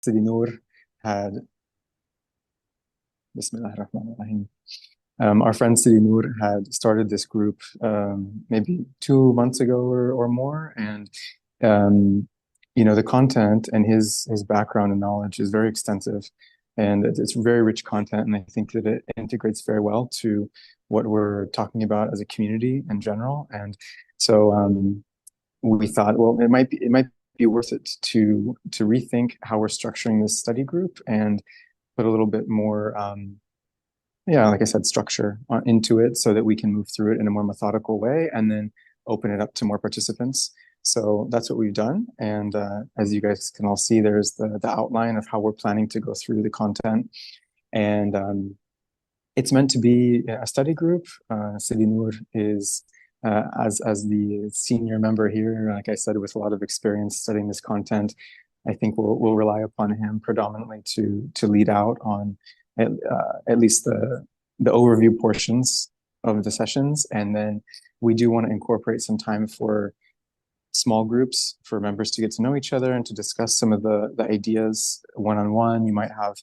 Sidi Noor had Bismillah ar-Rahman ar-Rahim. Our friend Sidi Noor had started this group maybe 2 months ago or more, and the content and his background and knowledge is very extensive, and it's very rich content, and I think that it integrates very well to what we're talking about as a community in general. And so we thought, well, it might be worth it to rethink how we're structuring this study group and put a little bit more like I said, structure into it so that we can move through it in a more methodical way and then open it up to more participants. So that's what we've done. And as you guys can all see, there's the outline of how we're planning to go through the content. And it's meant to be a study group. Sidi Noor is, as the senior member here, like I said, with a lot of experience studying this content, I think we'll rely upon him predominantly to lead out on at least the overview portions of the sessions. And then we do want to incorporate some time for small groups for members to get to know each other and to discuss some of the ideas one-on-one. You might have,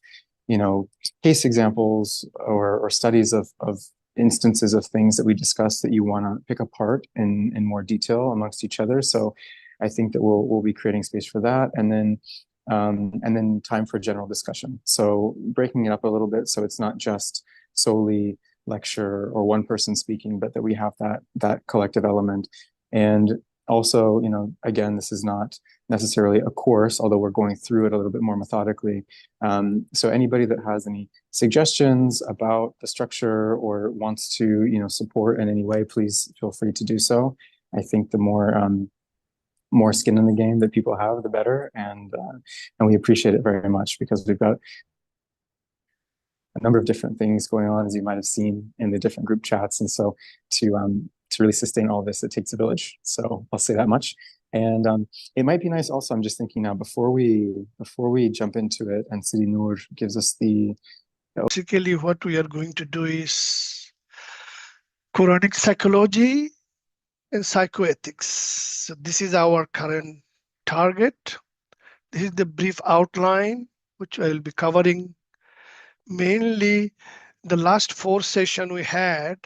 case examples or studies of instances of things that we discussed that you want to pick apart in more detail amongst each other. So I think that we'll be creating space for that. And then time for general discussion. So breaking it up a little bit so it's not just solely lecture or one person speaking, but that we have that collective element. And also, again, this is not necessarily a course, although we're going through it a little bit more methodically. So anybody that has any suggestions about the structure or wants to, support in any way, please feel free to do so. I think the more skin in the game that people have, the better. And we appreciate it very much because we've got a number of different things going on, as you might have seen in the different group chats. And so to really sustain all this, it takes a village. So I'll say that much. And it might be nice also, I'm just thinking now, before we jump into it and Sidi Noor gives us basically what we are going to do is Quranic psychology and psychoethics. So this is our current target. This is the brief outline, which I will be covering. Mainly the last 4 sessions we had,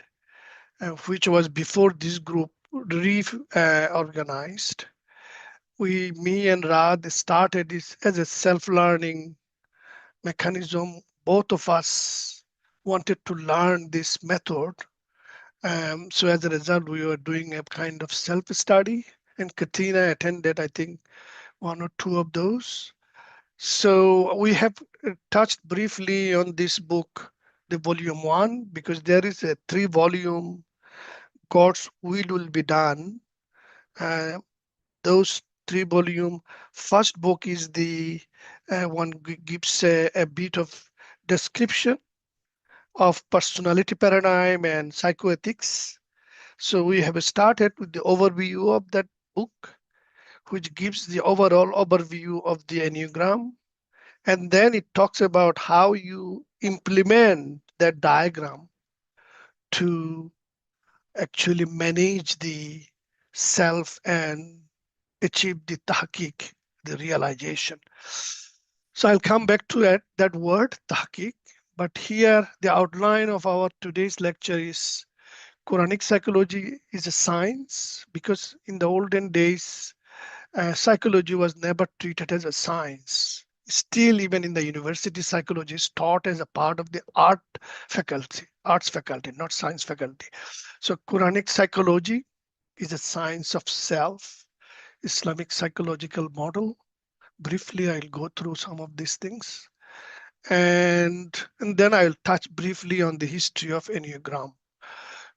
which was before this group organized. Me and Rad started this as a self-learning mechanism. Both of us wanted to learn this method. So as a result, we were doing a kind of self-study, and Katrina attended, I think, 1 or 2 of those. So we have touched briefly on this book, the volume 1, because there is a 3-volume God's will be done. Those 3-volume, first book is the one gives a bit of description of personality paradigm and psychoethics. So we have started with the overview of that book, which gives the overall overview of the Enneagram. And then it talks about how you implement that diagram to actually manage the self and achieve the tahqiq, the realization. So I'll come back to that word, tahqiq. But here, the outline of our today's lecture is Quranic psychology is a science, because in the olden days, psychology was never treated as a science. Still, even in the university, psychology is taught as a part of the arts faculty, not science faculty. So Quranic psychology is a science of self, Islamic psychological model. Briefly, I'll go through some of these things. And then I'll touch briefly on the history of Enneagram.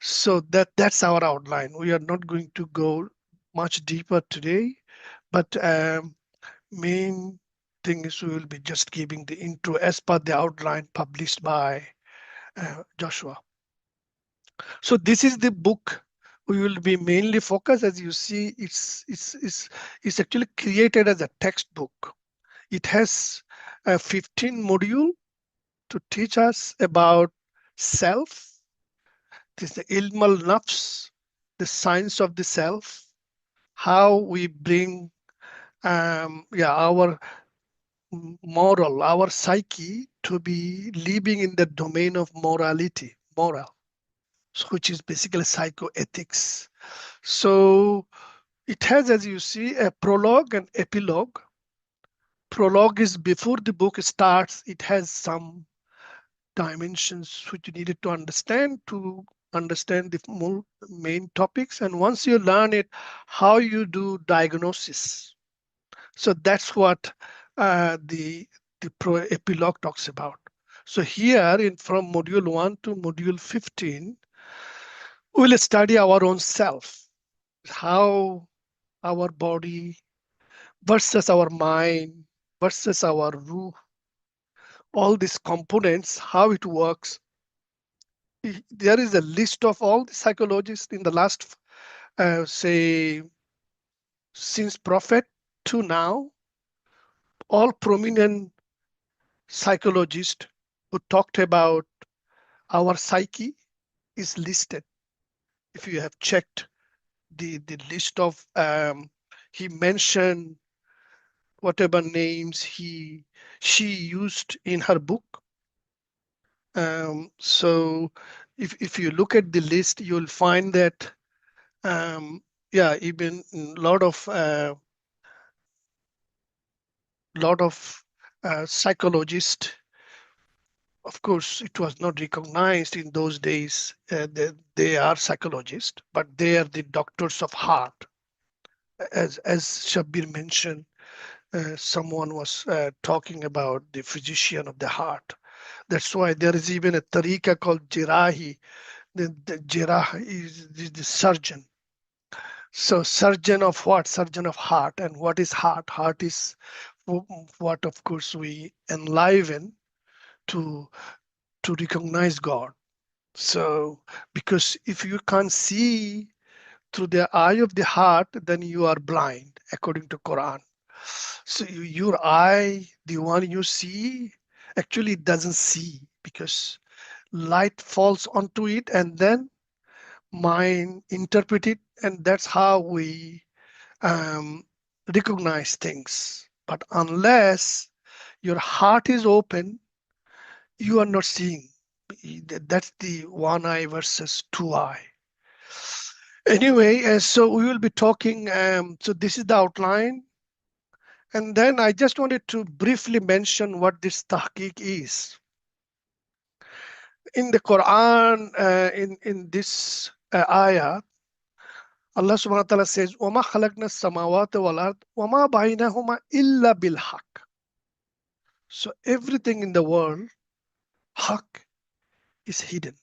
So that's our outline. We are not going to go much deeper today, but main thing is we will be just giving the intro as per the outline published by Joshua. So this is the book we will be mainly focused. As you see, it's actually created as a textbook. It has 15 modules to teach us about self. This is the ilm al-nafs, the science of the self, how we bring our moral, our psyche to be living in the domain of morality, moral, which is basically psychoethics. So it has, as you see, a prologue and epilogue. Prologue is before the book starts, it has some dimensions which you needed to understand the more main topics. And once you learn it, how you do diagnosis. So that's what the epilogue talks about. So here from module 1 to module 15, we'll study our own self, how our body versus our mind versus our ruh, all these components, how it works. There is a list of all the psychologists in the last, say, since Prophet to now, all prominent psychologists who talked about our psyche is listed. If you have checked the list of, he mentioned whatever names she used in her book. So if you look at the list, you'll find that yeah, even a lot of psychologists, of course, it was not recognized in those days that they are psychologists, but they are the doctors of heart. As Shabir mentioned, someone was talking about the physician of the heart. That's why there is even a tariqa called Jirahi. The Jirah is the surgeon. So surgeon of what? Surgeon of heart. And what is heart? Heart is what, of course, we enliven to recognize God. So because if you can't see through the eye of the heart, then you are blind, according to Quran. So your eye, the one you see, actually doesn't see because light falls onto it and then mind interpret it, and that's how we um, recognize things. But unless your heart is open, you are not seeing. That's the one eye versus two eye. Anyway, so we will be talking. So this is the outline. And then I just wanted to briefly mention what this tahqiq is. In the Quran, in this ayah, Allah subhanahu wa ta'ala says, وَمَا خَلَقْنَا السَّمَاوَاتِ وَالْأَرْضِ وَمَا بَيْنَهُمَا إِلَّا بِالْحَقِّ. So everything in the world, haq, is hidden.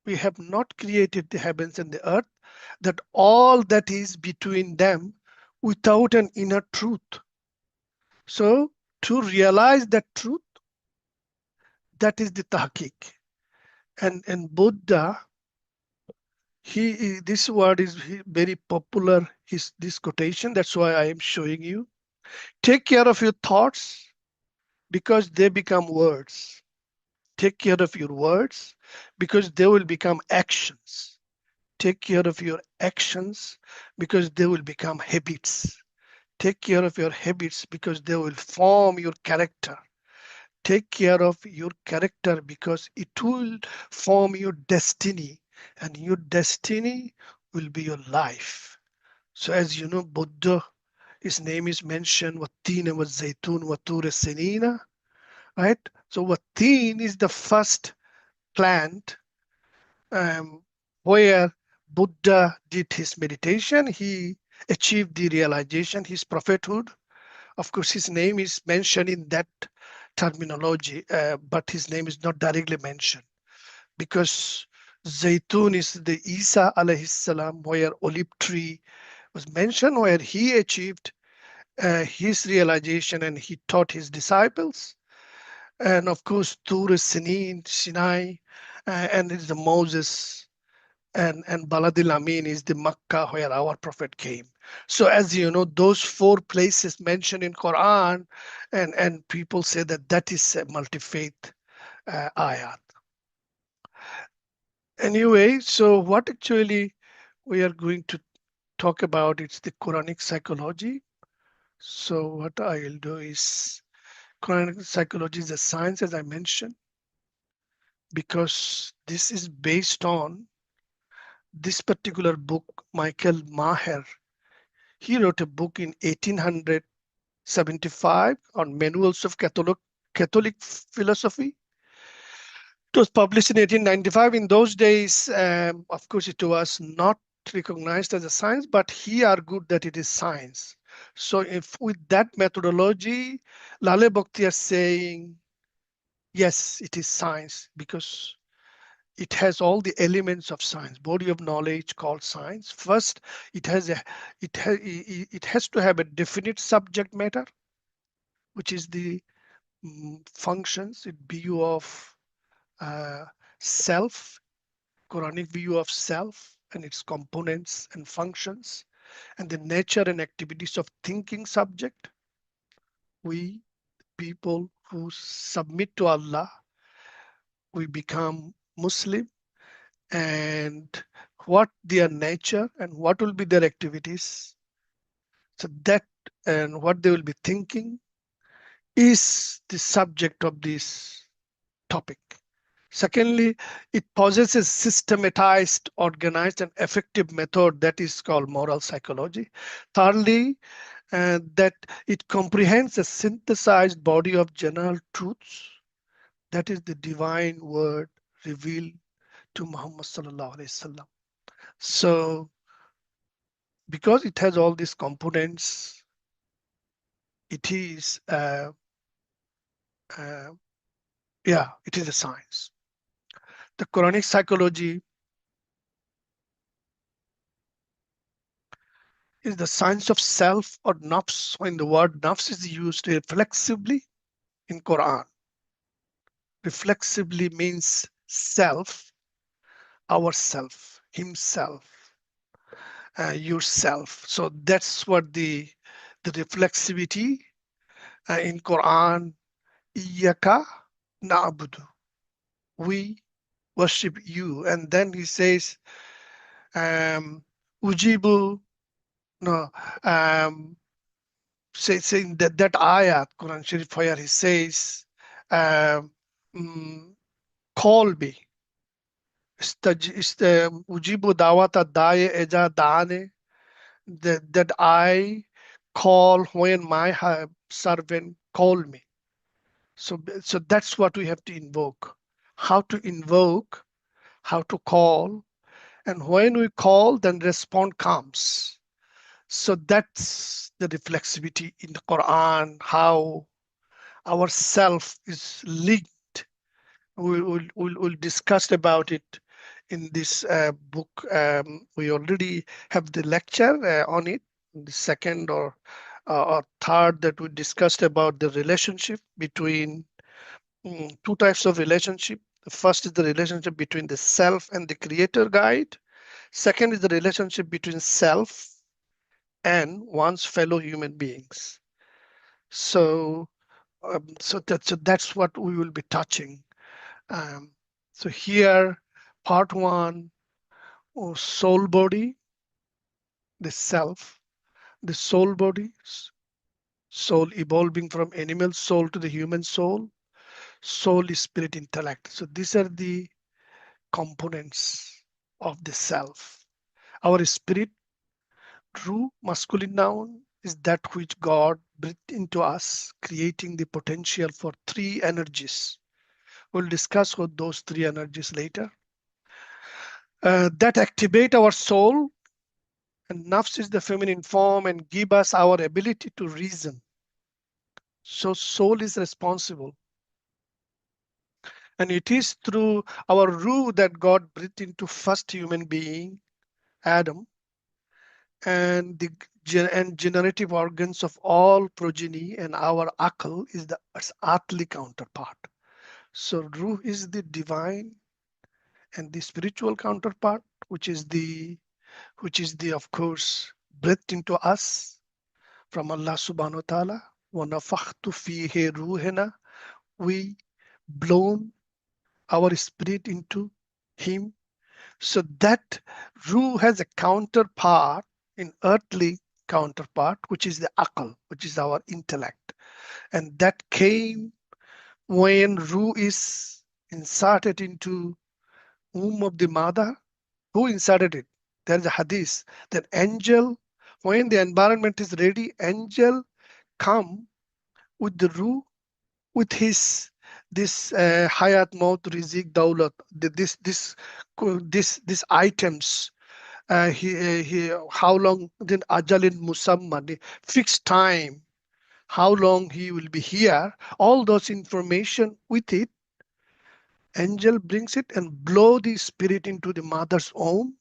We have not created the heavens and the earth, that all that is between them without an inner truth. So to realize that truth, that is the tahqiq. And Buddha, this word is very popular, this quotation, that's why I am showing you. Take care of your thoughts because they become words. Take care of your words because they will become actions. Take care of your actions because they will become habits. Take care of your habits because they will form your character. Take care of your character because it will form your destiny, and your destiny will be your life. So as you know, Buddha, his name is mentioned, Wattina wa Zaytun wa Tur Sinina, right? So Wattin is the first plant where Buddha did his meditation. He achieved the realization, his prophethood. Of course, his name is mentioned in that terminology, but his name is not directly mentioned because Zaytun is the Isa alayhi salam, where olive tree was mentioned, where he achieved his realization and he taught his disciples. And of course, Tur is Sinai, and it's the Moses, and Baladil Amin is the Makkah where our prophet came. So as you know, those four places mentioned in Quran, and people say that that is a multi-faith ayat. Anyway, so what actually we are going to talk about, it's the Quranic psychology. So what I'll do is, Quranic psychology is a science, as I mentioned, because this is based on this particular book. Michael Maher, he wrote a book in 1875 on manuals of Catholic philosophy. It was published in 1895. In those days, of course, it was not recognized as a science, but he argued that it is science. So if with that methodology, Lale Bhakti are saying, yes, it is science because it has all the elements of science, body of knowledge called science. First, it has to have a definite subject matter, which is the functions, view of uh, self, Quranic view of self and its components and functions, and the nature and activities of thinking subject. We people who submit to Allah, we become Muslim, and what their nature and what will be their activities. So that and what they will be thinking is the subject of this topic. Secondly, it possesses systematized, organized, and effective method that is called moral psychology. Thirdly, that it comprehends a synthesized body of general truths, that is the divine word revealed to Muhammad sallallahu alaihi wasallam. So, because it has all these components, it is it is a science. The Quranic psychology is the science of self or nafs. When the word nafs is used reflexively in Quran, reflexively means self, ourself, himself, yourself. So that's what the reflexivity in Quran, Iyaka na'budu, we worship you. And then he says, Ujibu, no, saying that ayat, Quran Sharif, where he says, um, mm, call me. Ujibu dawata daye eja dane, that I call when my servant call me. So that's what we have to invoke. How to invoke, how to call, and when we call, then respond comes. So that's the reflexivity in the Quran, how our self is linked. We'll discuss about it in this book. We already have the lecture on it, the second or third that we discussed about the relationship between two types of relationship. The first is the relationship between the self and the creator guide. Second is the relationship between self and one's fellow human beings. So, that's what we will be touching. Um, so here, part one, soul body, the self, the soul body, soul evolving from animal soul to the human soul, soul is spirit intellect. So these are the components of the self. Our spirit, true masculine noun, is that which God breathed into us, creating the potential for three energies. We'll discuss what those three energies later. That activate our soul, and nafs is the feminine form and give us our ability to reason. So soul is responsible. And it is through our ruh that God breathed into first human being, Adam, and the generative organs of all progeny, and our akal is the earthly counterpart. So ruh is the divine and the spiritual counterpart, which is the of course breathed into us from Allah subhanahu wa ta'ala. وَنَفَخْتُ فِيهِ رُوحِنَا, we blown our spirit into him. So that ruh has a counterpart in earthly counterpart, which is the aql, which is our intellect. And that came when Ruh is inserted into womb of the mother. Who inserted it? There is a hadith that angel, when the environment is ready, angel come with the Ruh, with his this hayat maut rizik daulat, this items. How long, then ajalin musamma, the fixed time, how long he will be here, all those information with it. Angel brings it and blow the spirit into the mother's womb,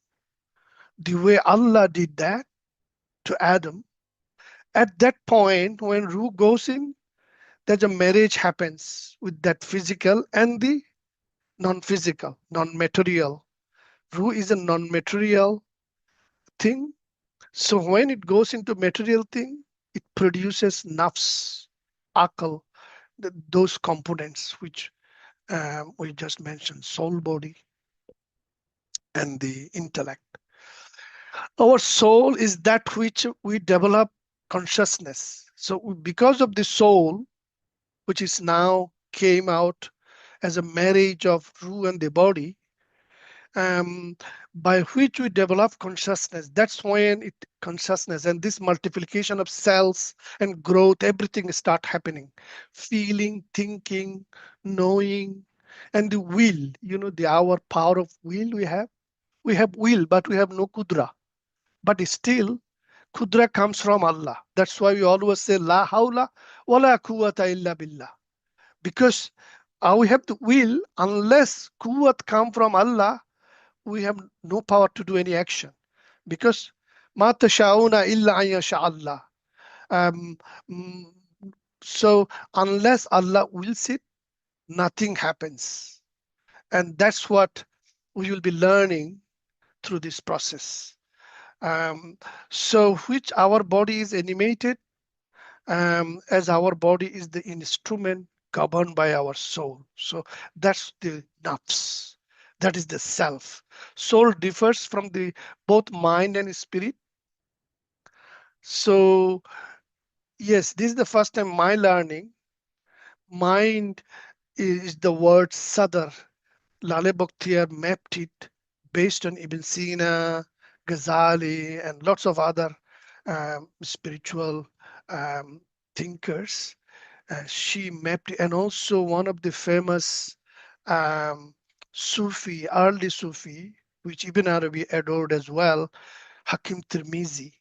the way Allah did that to Adam. At that point, when Ruh goes in, there's a marriage happens with that physical and the non-physical, non-material. Ruh is a non-material thing. So when it goes into material thing, it produces nafs, akal, those components which we just mentioned, soul, body, and the intellect. Our soul is that which we develop consciousness. So because of the soul, which is now came out as a marriage of Ruh and the body, by which we develop consciousness. That's when it consciousness and this multiplication of cells and growth, everything start happening. Feeling, thinking, knowing, and the will. You know, our power of will we have. We have will, but we have no kudra. But still, kudra comes from Allah. That's why we always say la hawla wa la quwwata illa billah. Because we have the will, unless quwwat come from Allah, we have no power to do any action. Because ma tasha'una illa an yasha Allah. So unless Allah wills it, nothing happens. And that's what we will be learning through this process. So which our body is animated, as our body is the instrument governed by our soul. So that's the nafs. That is the self. Soul differs from the both mind and spirit. So yes, this is the first time my learning. Mind is the word sadr. Lale Bakhtiar mapped it based on Ibn Sina, Ghazali, and lots of other spiritual thinkers. She mapped it, and also one of the famous Sufi, early Sufi, which Ibn Arabi adored as well, Hakim Tirmizi,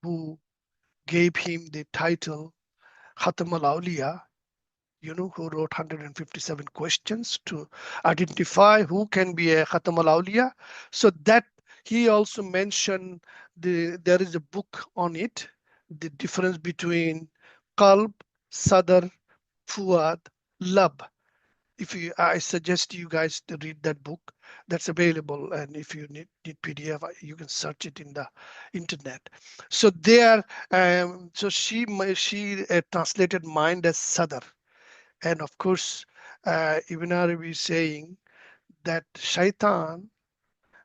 who gave him the title Khatam al-Awliya, who wrote 157 questions to identify who can be a Khatam al-Awliya. So that he also mentioned there is a book on it, the difference between Qalb, Sadr, Fuad, Lab. I suggest you guys to read that book. That's available, and if you need PDF, you can search it in the internet. So there, so she translated mind as Sadr, and of course, Ibn Arabi is saying that Shaitan,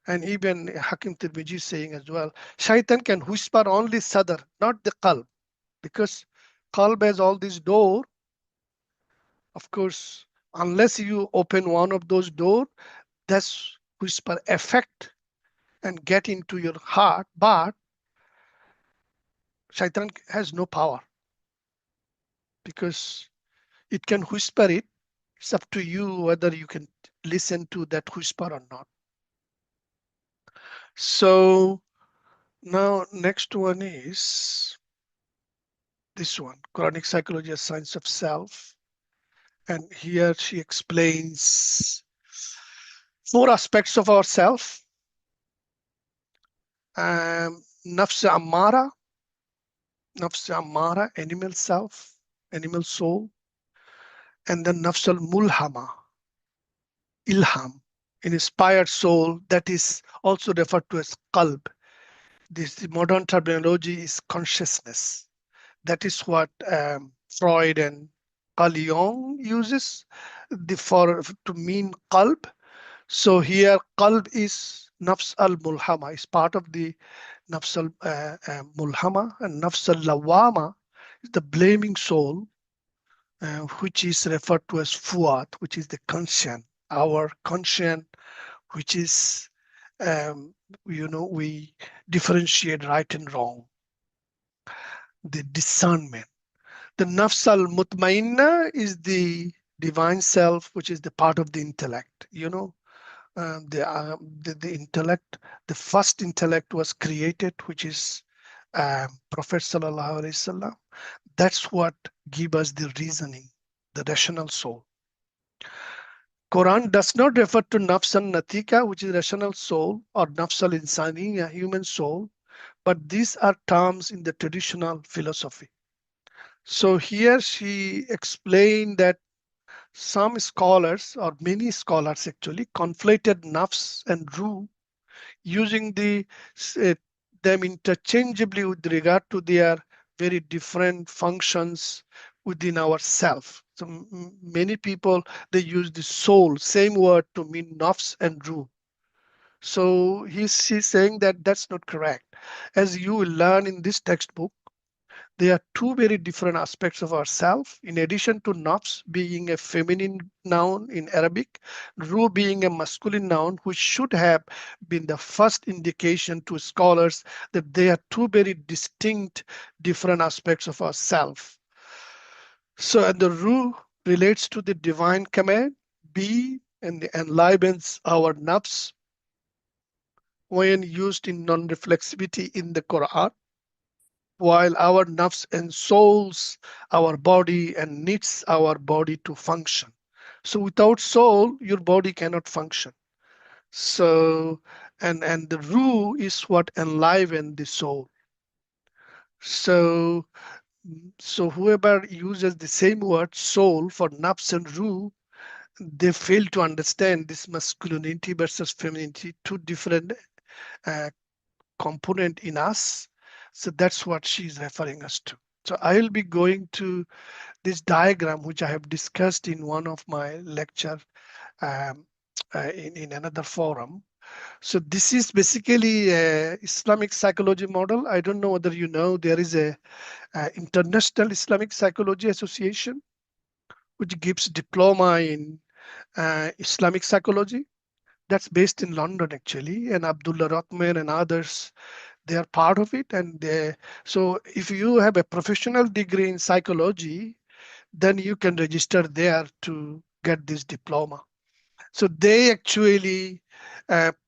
and even Hakim Tirmidhi is saying as well, Shaitan can whisper only Sadr, not the Qalb, because Qalb has all these doors. Of course, unless you open one of those doors, that's whisper effect and get into your heart, but Shaitan has no power because it can whisper it. It's up to you whether you can listen to that whisper or not. So now next one is this one, Quranic Psychology, Science of Self. And here she explains 4 aspects of ourself. Nafs Ammara, animal self, animal soul. And then Nafs al-Mulhama, Ilham, an inspired soul, that is also referred to as Qalb. The modern terminology is consciousness. That is what Freud and Carl Jung uses to mean Qalb. So here Qalb is Nafs al-Mulhama, is part of the nafs mulhama, and nafs lawama is the blaming soul, which is referred to as fuat, which is the conscience, our conscience, which is, we differentiate right and wrong, the discernment. The nafs al mutmainna is the divine self, which is the part of the intellect. The intellect, the first intellect was created, which is Prophet Sallallahu Alaihi Wasallam. That's what give us the reasoning, the rational soul. Quran does not refer to nafs al natika, which is rational soul, or nafs al insani, a human soul, but these are terms in the traditional philosophy. So here she explained that some scholars, or many scholars actually, conflated nafs and ruh, using them interchangeably with regard to their very different functions within our self. So many people, they use the soul, same word, to mean nafs and ruh. So she's saying that that's not correct. As you will learn in this textbook, there are two very different aspects of ourself. In addition to nafs being a feminine noun in Arabic, ruh being a masculine noun, which should have been the first indication to scholars that they are two very distinct, different aspects of ourself. So, and the ruh relates to the divine command, be, and enlivens our nafs when used in non-reflexivity in the Quran, while our nafs ensouls our body and needs our body to function. So without soul, your body cannot function. So, and the ruh is what enliven the soul. So, so whoever uses the same word soul for nafs and ruh, they fail to understand this masculinity versus femininity, two different uh, component in us. So that's what she's referring us to. So I will be going to this diagram, which I have discussed in one of my lecture in another forum. So this is basically a Islamic psychology model. I don't know whether you know, there is a International Islamic Psychology Association, which gives diploma in Islamic psychology. That's based in London actually, and Abdullah Rahman and others, they are part of it. And so if you have a professional degree in psychology, then you can register there to get this diploma. So they actually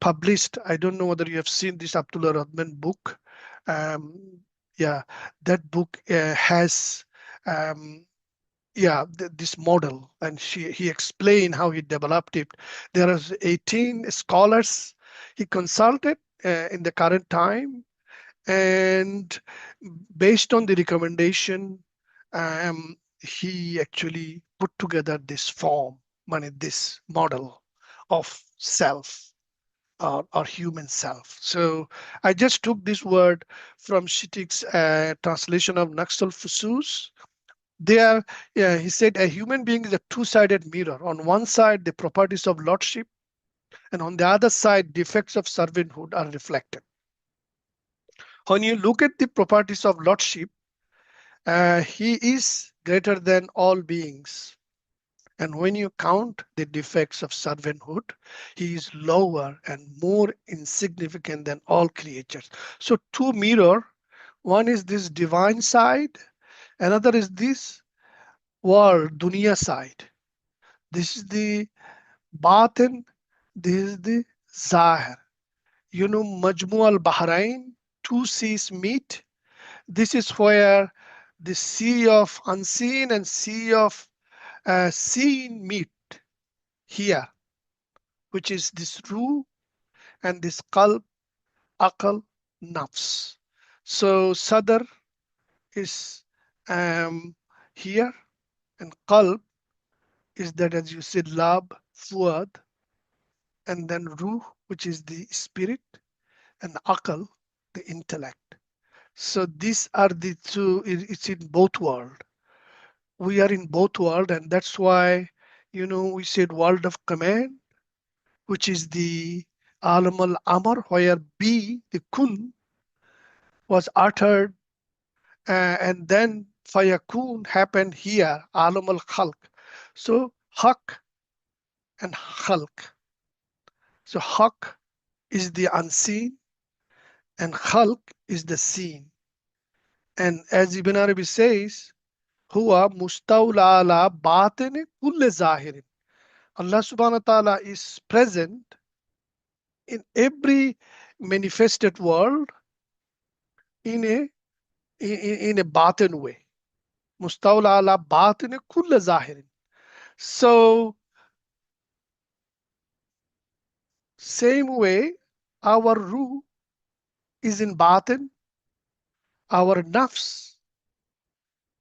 published, I don't know whether you have seen this Abdullah Rahman book. Yeah, that book has this model, and he explained how he developed it. There are 18 scholars he consulted in the current time, and based on the recommendation, he actually put together this form, this model of self, or human self. So I just took this word from Shittick's translation of Naxal Fusus. There, he said a human being is a two-sided mirror. On one side, the properties of lordship, and on the other side, defects of servanthood are reflected. When you look at the properties of lordship, he is greater than all beings. And when you count the defects of servanthood, he is lower and more insignificant than all creatures. So two mirror, one is this divine side, another is this world, dunya side. This is the batin, this is the zahir. Majmu al-Bahrain, two seas meet. This is where the sea of unseen and sea of seen meet here, which is this ruh and this qalb, aql, nafs. So sadr is here, and qalb is that, as you said, lab, fuad, and then ruh, which is the spirit, and aql, the intellect. So these are the two, it's in both world. We are in both world, and that's why, we said world of command, which is the alam al amr, where be, the kun, was uttered, and then fayakun happened here, alam al-khalq. So haq and khalq. So haq is the unseen and khalq is the seen. And as Ibn Arabi says, huwa mustawla ala batin kulle zahirin. Allah subhanahu wa ta'ala is present in every manifested world in a batin way. Mustawla ala batin kulle zahirin. So same way, our ruh is in batin, our nafs,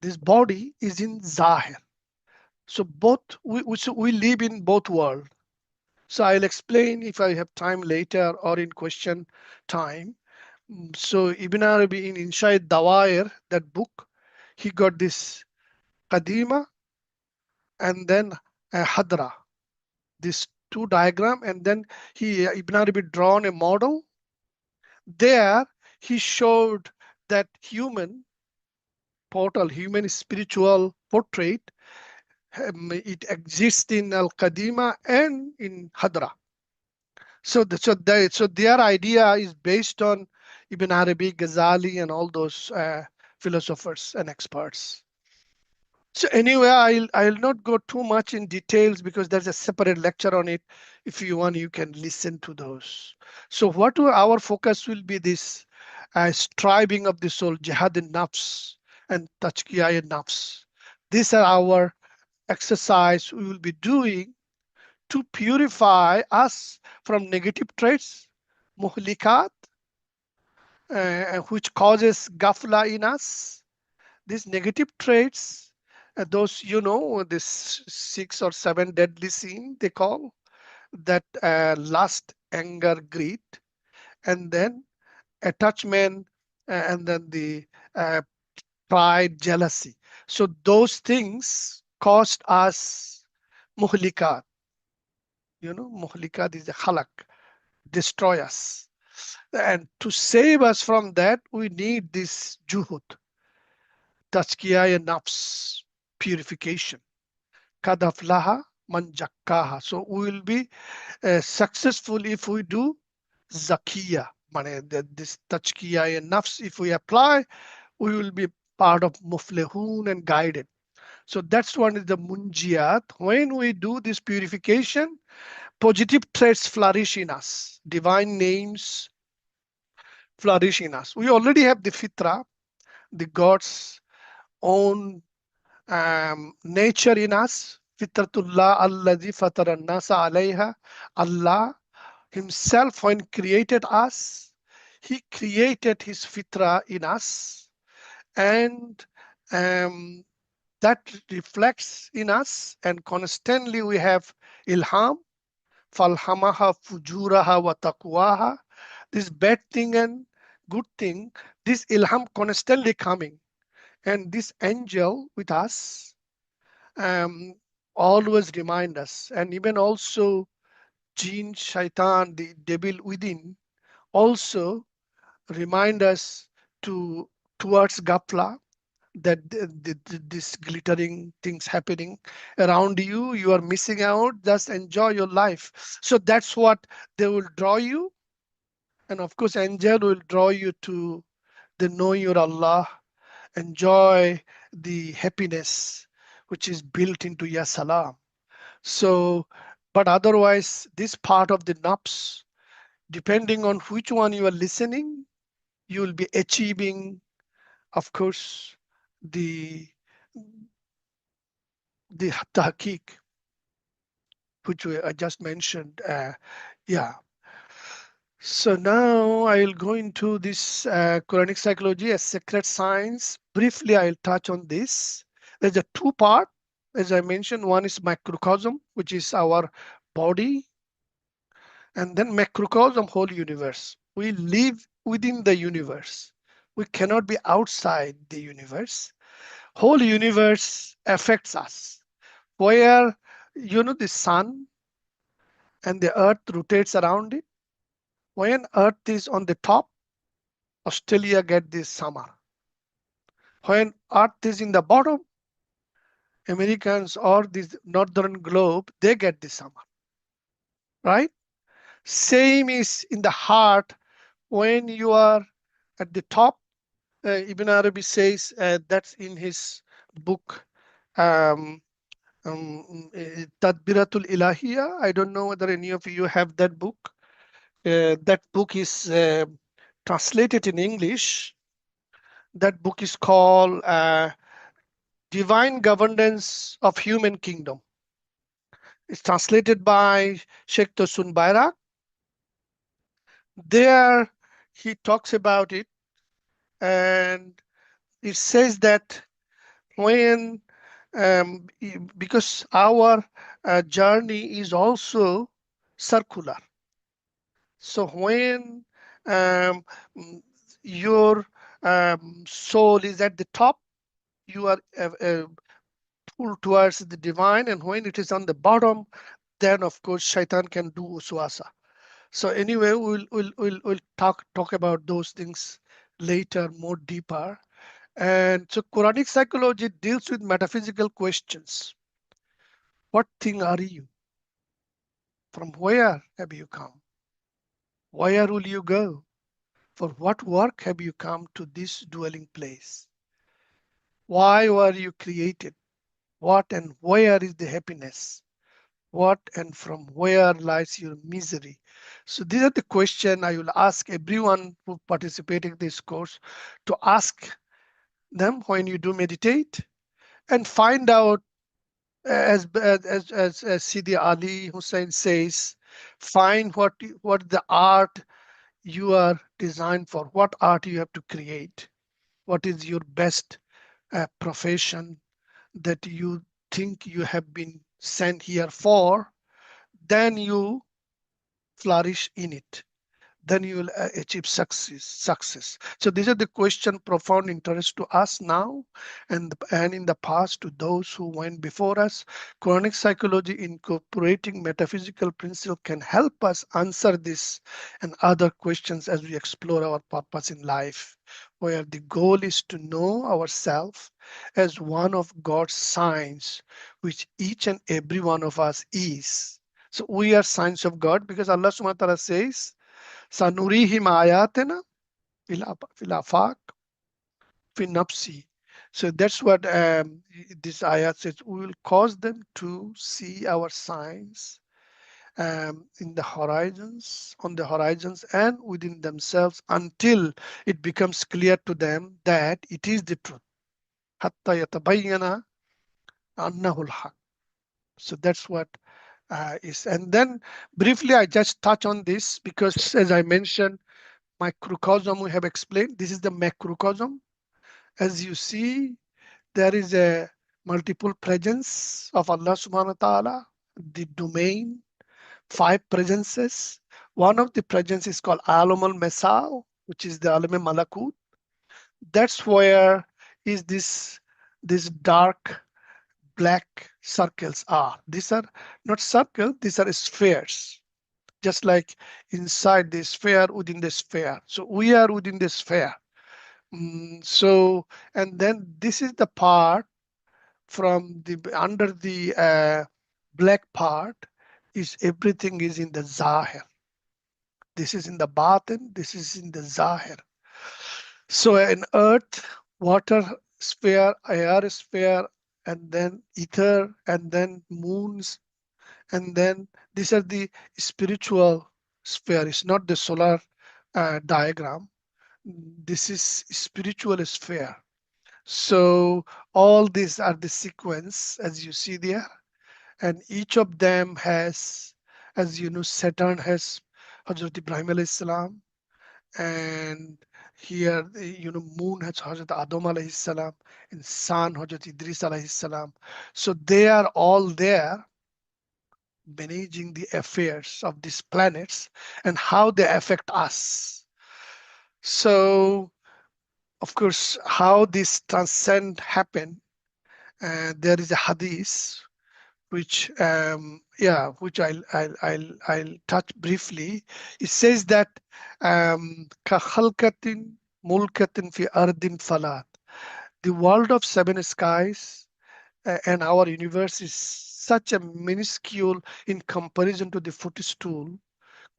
this body is in zahir. So both we live in both worlds. So I'll explain if I have time later or in question time. So Ibn Arabi in Insha'id Dawair, that book, he got this Qadima and then Hadra, these two diagram, and then Ibn Arabi drawn a model. There he showed that human portal, human spiritual portrait, it exists in Al-Qadima and in Hadra. So their idea is based on Ibn Arabi, Ghazali, and all those philosophers and experts. So anyway, I'll not go too much in details because there's a separate lecture on it. If you want, you can listen to those. So our focus will be this striving of the soul, jihad in nafs and tazkiyah in nafs. These are our exercise we will be doing to purify us from negative traits, muhlikat, which causes ghafla in us. These negative traits, those, this 6 or 7 deadly sin they call, that lust, anger, greed, and then attachment, and then the pride, jealousy. So those things cost us muhlikat. Muhlikat is a halak, destroy us. And to save us from that, we need this juhud, tazkiyah nafs, purification. Kadaflaha man jakkaha. So we will be successful if we do zakiya. This tazkiyah nafs, if we apply, we will be part of muflihun and guided. So that's one is the munjiyat. When we do this purification, positive traits flourish in us. Divine names flourish in us. We already have the fitra, the God's own nature in us. Fitratullah alladhi fatara nasa alayha. Allah himself, when created us, he created his fitra in us, and that reflects in us, and constantly we have ilham, falhamaha fujuraha wa taqwaha, this bad thing and good thing, this ilham constantly coming, and this angel with us always remind us, and even also jinn, shaitan, the devil within, also remind us towards gafla, that this glittering things happening around you, you are missing out, just enjoy your life. So that's what they will draw you, and of course angel will draw you to the know your Allah, enjoy the happiness which is built into ya salam. So, but otherwise this part of the nafs, depending on which one you are listening, you will be achieving, of course, the tahqiq, which I just mentioned. Yeah. So now I'll go into this Quranic psychology as sacred science. Briefly, I'll touch on this. There's a two-part, as I mentioned. One is microcosm, which is our body, and then macrocosm, whole universe. We live within the universe. We cannot be outside the universe. Whole universe affects us. Where, the sun and the earth rotates around it. When earth is on the top, Australia get this summer. When Earth is in the bottom, Americans or this northern globe, they get this summer, right? Same is in the heart when you are at the top. Ibn Arabi says that's in his book, um, Tadbiratul Ilahiyya. I don't know whether any of you have that book. That book is translated in English. That book is called Divine Governance of Human Kingdom. It's translated by Sheikh Tosun Bayrak. There he talks about it, and it says that when because our journey is also circular. So when um, mm, your soul is at the top, you are pulled towards the divine, and when it is on the bottom, then of course shaitan can do uswasa. So anyway, we'll talk about those things later, more deeper. And so Quranic psychology deals with metaphysical questions. What thing are you? From where have you come? Where will you go? For what work have you come to this dwelling place? Why were you created? What and where is the happiness? What and from where lies your misery? So these are the questions I will ask everyone who participating in this course to ask them when you do meditate and find out, as Sidi Ali Hussein says, find what the art you are designed for, what art you have to create, what is your best profession that you think you have been sent here for, then you flourish in it, then you will achieve success. So these are the question profound interest to us now and in the past to those who went before us. Quranic psychology incorporating metaphysical principle can help us answer this and other questions as we explore our purpose in life, where the goal is to know ourselves as one of God's signs, which each and every one of us is. So we are signs of God because Allah subhanahu wa ta'ala says, Sanurihim ayatina fil afaq fi nafsi. So that's what this ayat says. We will cause them to see our signs in the horizons, on the horizons and within themselves until it becomes clear to them that it is the truth. Hatta yatabayyana annahu al-haq. So that's what is. And then briefly, I just touch on this because as I mentioned, microcosm we have explained. This is the macrocosm. As you see, there is a multiple presence of Allah subhanahu wa ta'ala, the domain, 5 presences. One of the presences is called Alam al-Masal, which is the Alam al-Malakut. That's where is this dark black circles are. These are not circles, these are spheres. Just like inside the sphere within the sphere. So we are within the sphere. So, and then this is the part from the under the black part is everything is in the Zahir. This is in the Batin, this is in the Zahir. So in earth, water sphere, air sphere, and then ether, and then moons, and then these are the spiritual sphere. It's not the solar diagram. This is spiritual sphere. So all these are the sequence as you see there, and each of them has, as you know, Saturn has Hazrat Ibrahim alayhi salam, and here you know moon has Hazrat Adam alayhi salam, and sun Hazrat Idris alayhi salam. So they are all there managing the affairs of these planets and how they affect us. So of course, how this transcend happen, there is a hadith which which I'll touch briefly. It says that كخلقة mulkatin fi ardin falat. The world of seven skies and our universe is such a minuscule in comparison to the footstool,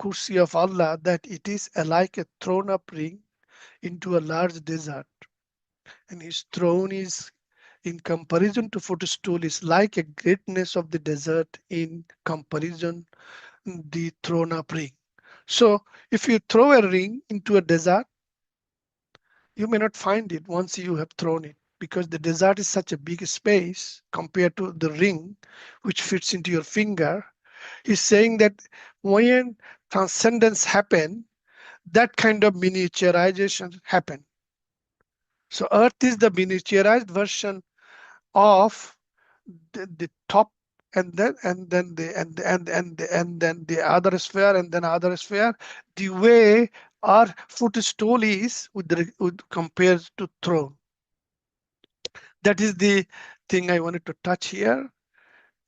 kursi of Allah, that it is like a thrown up ring into a large desert. And his throne is, in comparison to footstool, is like a greatness of the desert in comparison the thrown up ring. So if you throw a ring into a desert, you may not find it once you have thrown it, because the desert is such a big space compared to the ring which fits into your finger. He's saying that when transcendence happen, that kind of miniaturization happen. So Earth is the miniaturized version of the top, and then the other sphere, and then other sphere. The way our footstool is with compared to throne. That is the thing I wanted to touch here.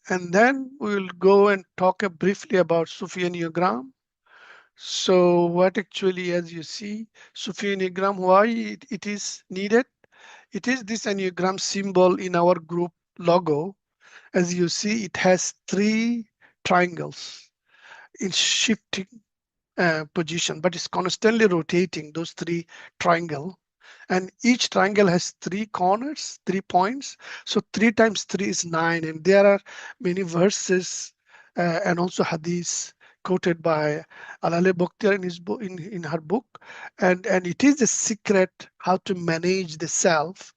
And then we will go and talk briefly about Sufi Enneagram. So what actually, as you see, Sufi Enneagram, why it is needed? It is this Enneagram symbol in our group logo. As you see, it has three triangles in shifting position, but it's constantly rotating those three triangle. And each triangle has three corners, 3 points. So 3 times 3 is 9. And there are many verses and also hadiths quoted by Alale Bokhtiyar in his book, in her book. And it is a secret how to manage the self.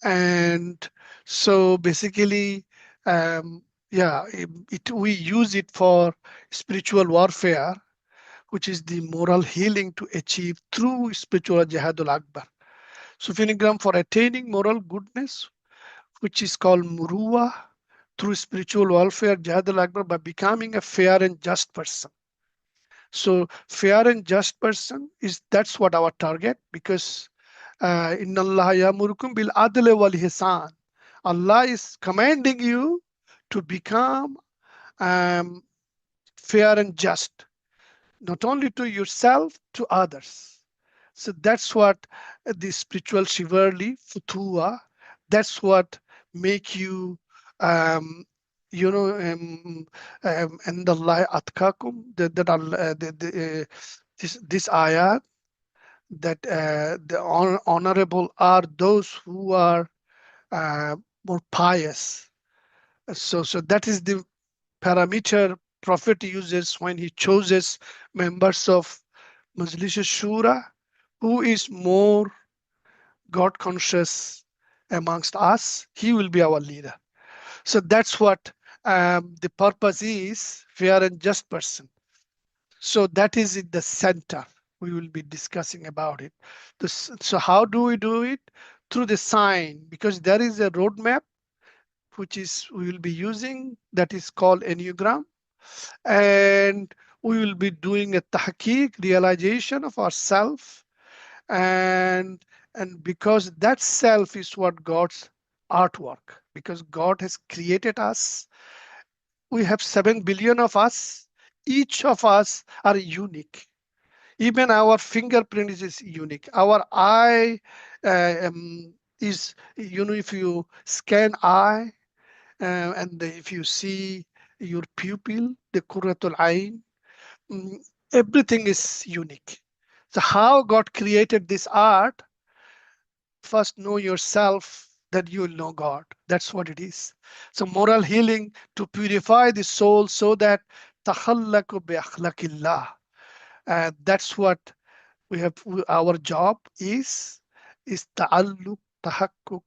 And so basically, yeah, we use it for spiritual warfare, which is the moral healing to achieve through spiritual jihadul akbar. Sufi Enneagram for attaining moral goodness, which is called muruwa, through spiritual welfare, jihadul akbar, by becoming a fair and just person. So fair and just person that's what our target, because Inna Allah yamurukum bil adli wal hisan. Allah is commanding you to become um, fair and just, not only to yourself, to others. So that's what the spiritual chivalry, futua, that's what make you, um, and Allah atkakum, this ayat, that the honorable are those who are more pious. So that is the parameter Prophet uses when he chooses members of Majlis Shura, who is more God conscious amongst us, he will be our leader. So that's what the purpose is, fair and just person. So that is in the center. We will be discussing about it. So how do we do it? Through the sign, because there is a roadmap which is we will be using, that is called Enneagram. And we will be doing a tahqiq, realization of ourself. And because that self is what God's artwork, because God has created us. We have 7 billion of us. Each of us are unique. Even our fingerprint is unique. Our eye is, if you scan eye, and if you see your pupil, the Qurratul Ain, everything is unique. So how God created this art? First know yourself, that you will know God. That's what it is. So moral healing to purify the soul so that takhallaku bi akhlaqillah. That's what we have. Our job is ta'alluq, tahakkuk,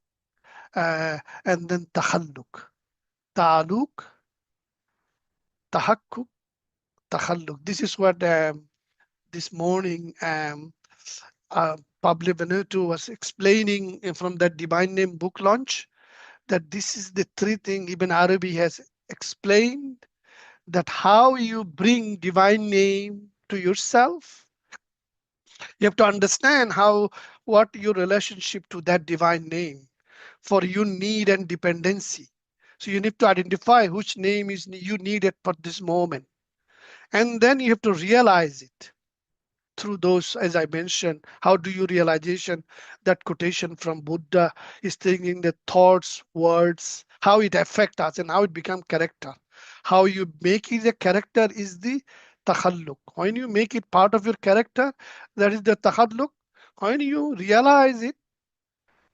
and then takhalluk. Ta'alluq, tahakkuk, takhalluk. This is what this morning Pablo Benito was explaining from that Divine Name book launch, that this is the three things Ibn Arabi has explained, that how you bring divine name to yourself. You have to understand what your relationship to that divine name for your need and dependency. So you need to identify which name is you needed for this moment. And then you have to realize it through those, as I mentioned, how do you realization, that quotation from Buddha is thinking the thoughts, words, how it affect us and how it become character. How you make it a character is the takhalluk. When you make it part of your character, that is the takhalluk. When you realize it,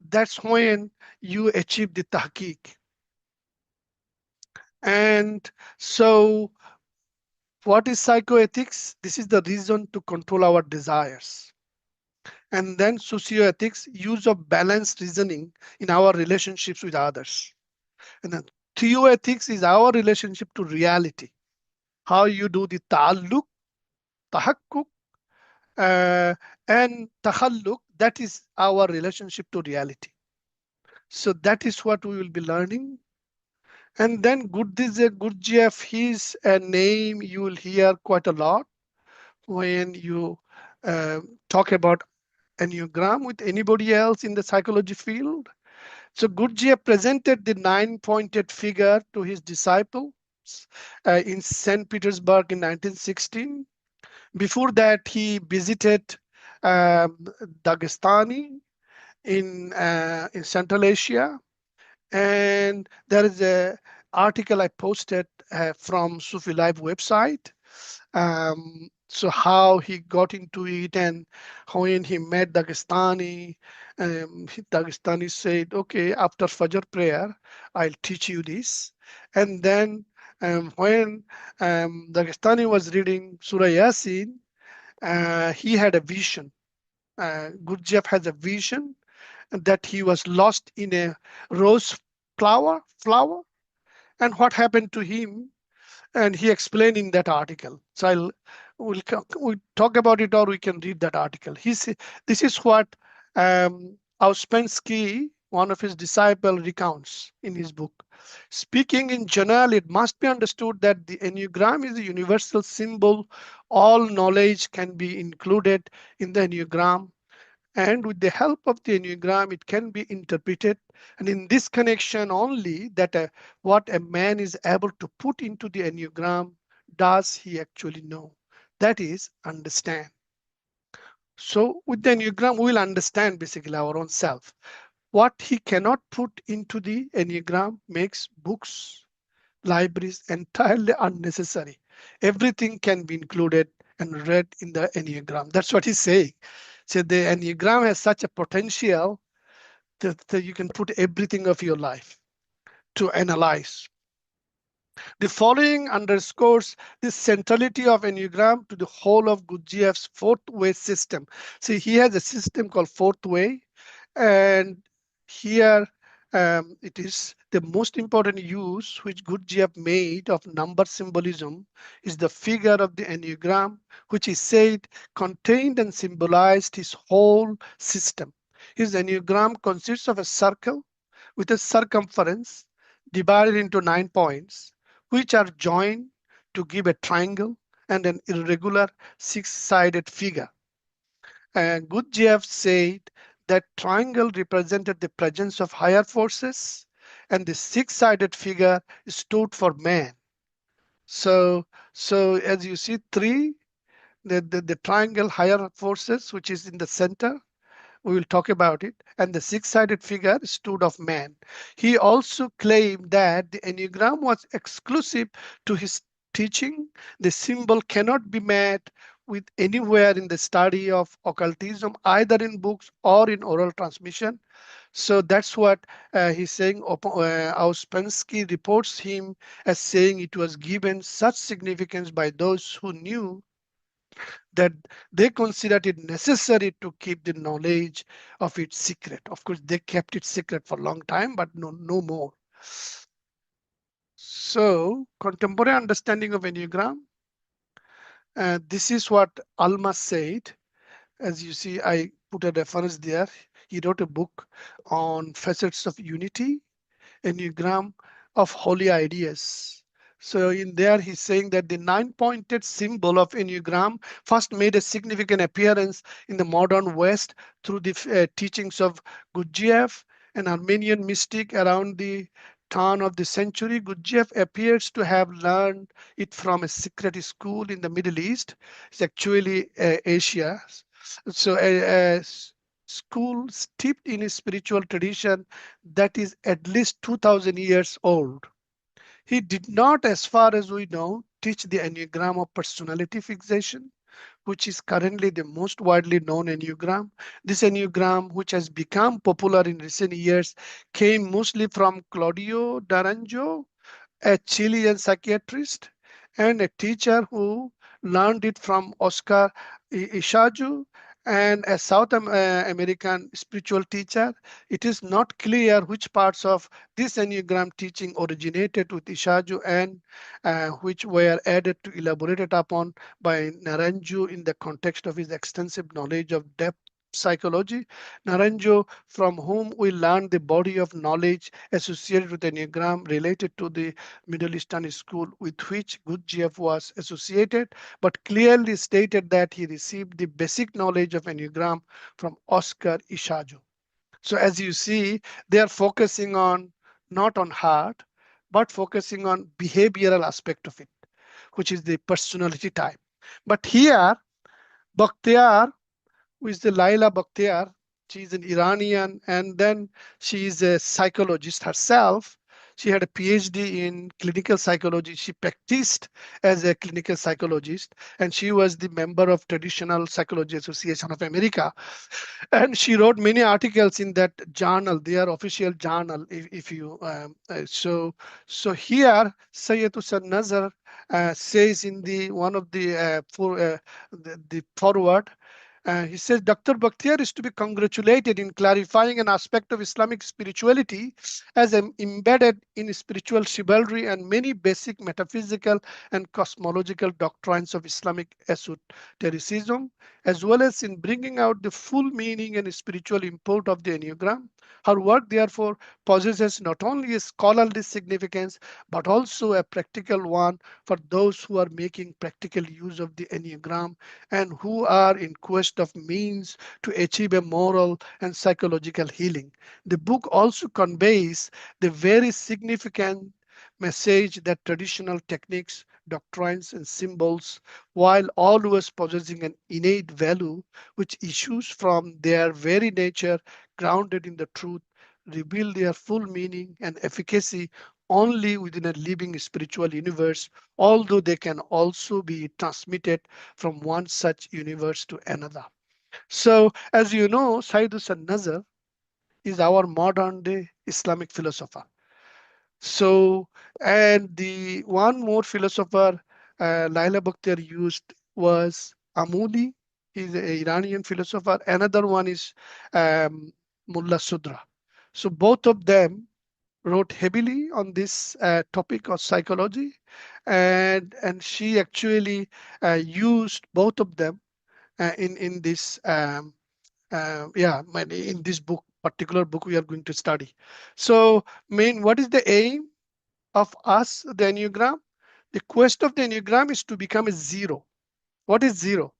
that's when you achieve the tahqiq. And so what is psychoethics? This is the reason to control our desires. And then socioethics, use of balanced reasoning in our relationships with others. And then theoethics is our relationship to reality. How you do the ta'alluq, tahakkuk, and takhalluk, that is our relationship to reality. So that is what we will be learning. And then Gurdjieff, his name you will hear quite a lot when you uh, talk about Enneagram with anybody else in the psychology field. So Gurdjieff presented the 9-pointed figure to his disciples in St. Petersburg in 1916. Before that, he visited Dagestani in Central Asia. And there is a article I posted from Sufi Live website. So how he got into it and when he met Dagestani, Dagestani said, okay, after Fajr prayer, I'll teach you this. And then when Dagestani was reading Surah Yasin, he had a vision. Gurdjieff has a vision that he was lost in a rose flower, and what happened to him, and he explained in that article. So we'll talk about it, or we can read that article. This is what Ouspensky, one of his disciples, recounts in his book. Speaking in general, it must be understood that the Enneagram is a universal symbol. All knowledge can be included in the Enneagram, and with the help of the Enneagram, it can be interpreted. And in this connection only, that what a man is able to put into the Enneagram, does he actually know? That is, understand. So with the Enneagram, we will understand basically our own self. What he cannot put into the Enneagram makes books, libraries entirely unnecessary. Everything can be included and read in the Enneagram. That's what he's saying. So the Enneagram has such a potential that you can put everything of your life to analyze. The following underscores the centrality of Enneagram to the whole of Gurdjieff's fourth way system. See, he has a system called fourth way, and here it is the most important use which Gurdjieff made of number symbolism is the figure of the Enneagram, which he said contained and symbolized his whole system. His Enneagram consists of a circle with a circumference divided into 9 points, which are joined to give a triangle and an irregular six-sided figure. And Gurdjieff said that triangle represented the presence of higher forces and the six-sided figure stood for man. So as you see, the triangle higher forces, which is in the center, we will talk about it, and the six-sided figure stood of man. He also claimed that the Enneagram was exclusive to his teaching. The symbol cannot be met with anywhere in the study of occultism, either in books or in oral transmission. So that's what he's saying. Ouspensky reports him as saying it was given such significance by those who knew that they considered it necessary to keep the knowledge of it secret. Of course, they kept it secret for a long time, but no more. So, contemporary understanding of Enneagram, this is what Alma said. As you see, I put a reference there. He wrote a book on facets of unity, Enneagram of holy ideas. So in there, he's saying that the 9-pointed symbol of Enneagram first made a significant appearance in the modern West through the teachings of Gurdjieff, an Armenian mystic around the turn of the century, Gurdjieff appears to have learned it from a secret school in the Middle East. It's actually Asia. So a school steeped in a spiritual tradition that is at least 2000 years old. He did not, as far as we know, teach the Enneagram of personality fixation, which is currently the most widely known Enneagram. This Enneagram, which has become popular in recent years, came mostly from Claudio Naranjo, a Chilean psychiatrist, and a teacher who learned it from Oscar Ishaju and a American spiritual teacher. It is not clear which parts of this Enneagram teaching originated with Ishaju and which were added to elaborated upon by Naranjo in the context of his extensive knowledge of depth psychology. Naranjo, from whom we learned the body of knowledge associated with Enneagram related to the Middle Eastern school with which Gurdjieff was associated, but clearly stated that he received the basic knowledge of Enneagram from Oscar Ishaju. So as you see, they are focusing on not on heart, but focusing on behavioral aspect of it, which is the personality type. But here, Bakhtiar, who is the Laila Bakhtiar, she is an Iranian, and then she is a psychologist herself. She had a PhD in clinical psychology. She practiced as a clinical psychologist, and she was the member of Traditional Psychology Association of America. And she wrote many articles in that journal, their official journal. If you so here, Sayyid Hussain Nazar says in the one of the the forward. He says Dr. Bakhtiar is to be congratulated in clarifying an aspect of Islamic spirituality as embedded in spiritual chivalry and many basic metaphysical and cosmological doctrines of Islamic esotericism, as well as in bringing out the full meaning and spiritual import of the Enneagram. Her work, therefore, possesses not only a scholarly significance but also a practical one for those who are making practical use of the Enneagram and who are in quest of means to achieve a moral and psychological healing. The book also conveys the very significant message that traditional techniques, doctrines, and symbols, while always possessing an innate value which issues from their very nature, grounded in the truth, reveal their full meaning and efficacy only within a living spiritual universe, although they can also be transmitted from one such universe to another. So, as you know, Sayyid Hussain Nazar is our modern day Islamic philosopher. So, and the one more philosopher Laila Bakhtiar used was Amuli. He's an Iranian philosopher. Another one is Mullah Sudra. So both of them wrote heavily on this topic of psychology, and she actually used both of them in this in this book, particular book we are going to study. So what is the aim of us, the Enneagram? The quest of the Enneagram is to become a zero. What is zero?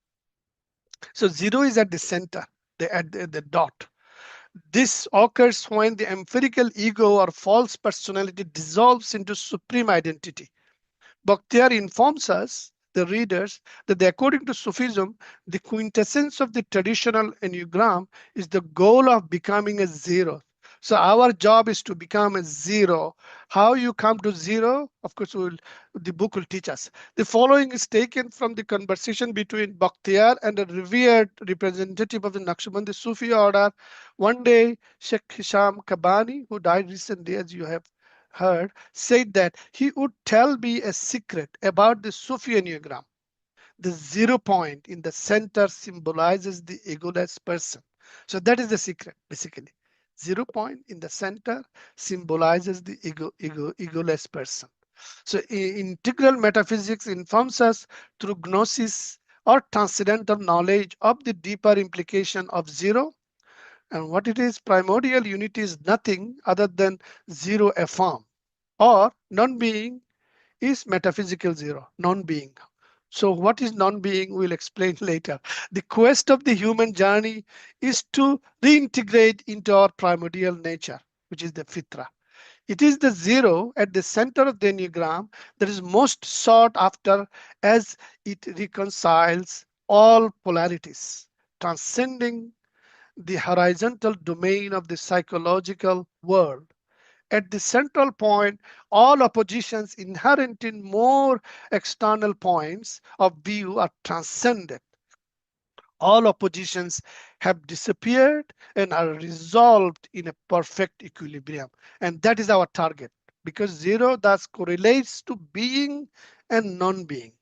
So zero is at the center, at the dot. This occurs when the empirical ego or false personality dissolves into supreme identity. Bakhtiar informs us, the readers, that according to Sufism, the quintessence of the traditional Enneagram is the goal of becoming a zero. So our job is to become a zero. How you come to zero, of course, the book will teach us. The following is taken from the conversation between Bakhtiar and a revered representative of the Naqshbandi Sufi order. One day, Sheikh Hisham Kabani, who died recently, as you have heard, said that he would tell me a secret about the Sufi Enneagram. The 0 point in the center symbolizes the egoless person. So that is the secret, basically. 0 point in the center symbolizes the egoless person. So integral metaphysics informs us through gnosis or transcendental knowledge of the deeper implication of zero. And what it is, primordial unity is nothing other than zero affirm, or non-being is metaphysical zero, non-being. So what is non-being? We'll explain later. The quest of the human journey is to reintegrate into our primordial nature, which is the fitra. It is the zero at the center of the Enneagram that is most sought after, as it reconciles all polarities, transcending the horizontal domain of the psychological world. At the central point, all oppositions inherent in more external points of view are transcended. All oppositions have disappeared and are resolved in a perfect equilibrium. And that is our target, because zero thus correlates to being and non-being.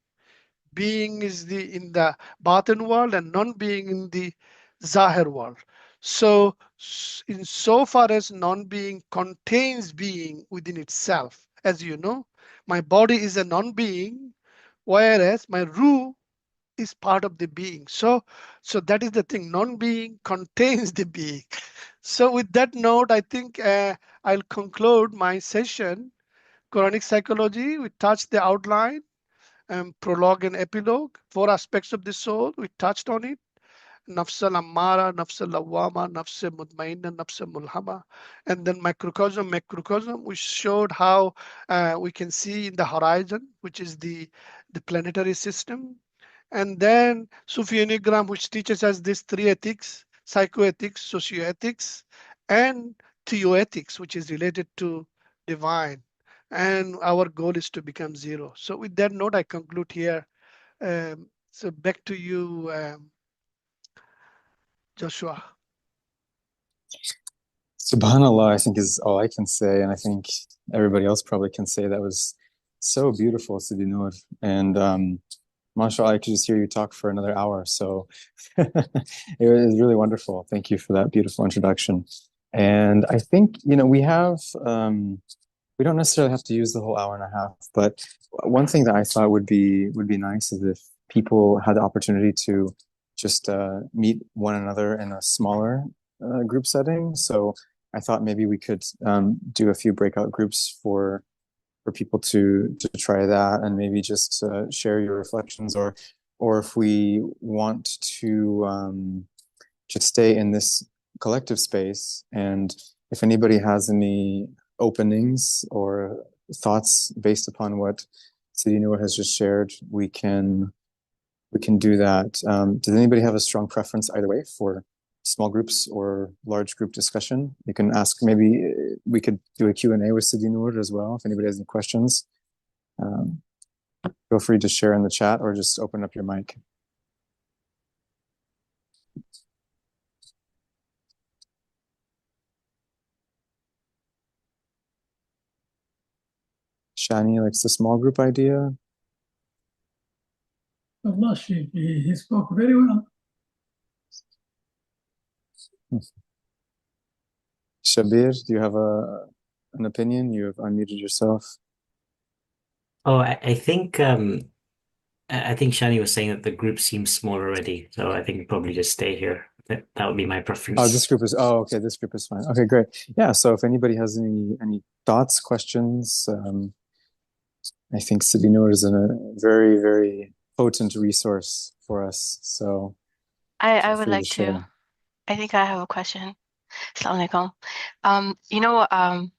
Being is in the batin world and non-being in the zahir world. So in so far as non-being contains being within itself, as you know, my body is a non-being, whereas my ruh is part of the being. So that is the thing. Non-being contains the being. So with that note, I think I'll conclude my session. Quranic psychology, we touched the outline, prologue and epilogue, four aspects of the soul. We touched on it. Nafs al-ammara, nafs al-lawwama, nafs al-mutmainna, nafs al-mulhama. And then macrocosm, which showed how we can see in the horizon, which is the planetary system. And then Sufi Enneagram, which teaches us these three ethics: psychoethics, socioethics, and theoethics, which is related to divine. And our goal is to become zero. So with that note, I conclude here. So back to you, Joshua. Subhanallah, I think is all I can say, and I think everybody else probably can say. That was so beautiful, Sidi Noor. And mashallah, I could just hear you talk for another hour. So it was really wonderful. Thank you for that beautiful introduction. And I think, we don't necessarily have to use the whole hour and a half, but one thing that I thought would be nice is if people had the opportunity to just meet one another in a smaller group setting. So I thought maybe we could do a few breakout groups for people to try that, and maybe just share your reflections, or if we want to just stay in this collective space, and if anybody has any openings or thoughts based upon what Sidi Noor has just shared, we can do that. Does anybody have a strong preference either way for small groups or large group discussion? You can ask, maybe we could do a Q&A with Sidi Noor as well. If anybody has any questions, feel free to share in the chat or just open up your mic. Shani likes the small group idea. Allah, he spoke very well. Shabir, do you have an opinion? You have unmuted yourself. Oh, I think Shani was saying that the group seems small already, so I think probably just stay here. That would be my preference. Oh, okay, this group is fine. Okay, great. Yeah, so if anybody has any thoughts, questions, I think Sidi Noor is a very, very potent resource for us. So I would like to. I think I have a question. Assalamu alaikum.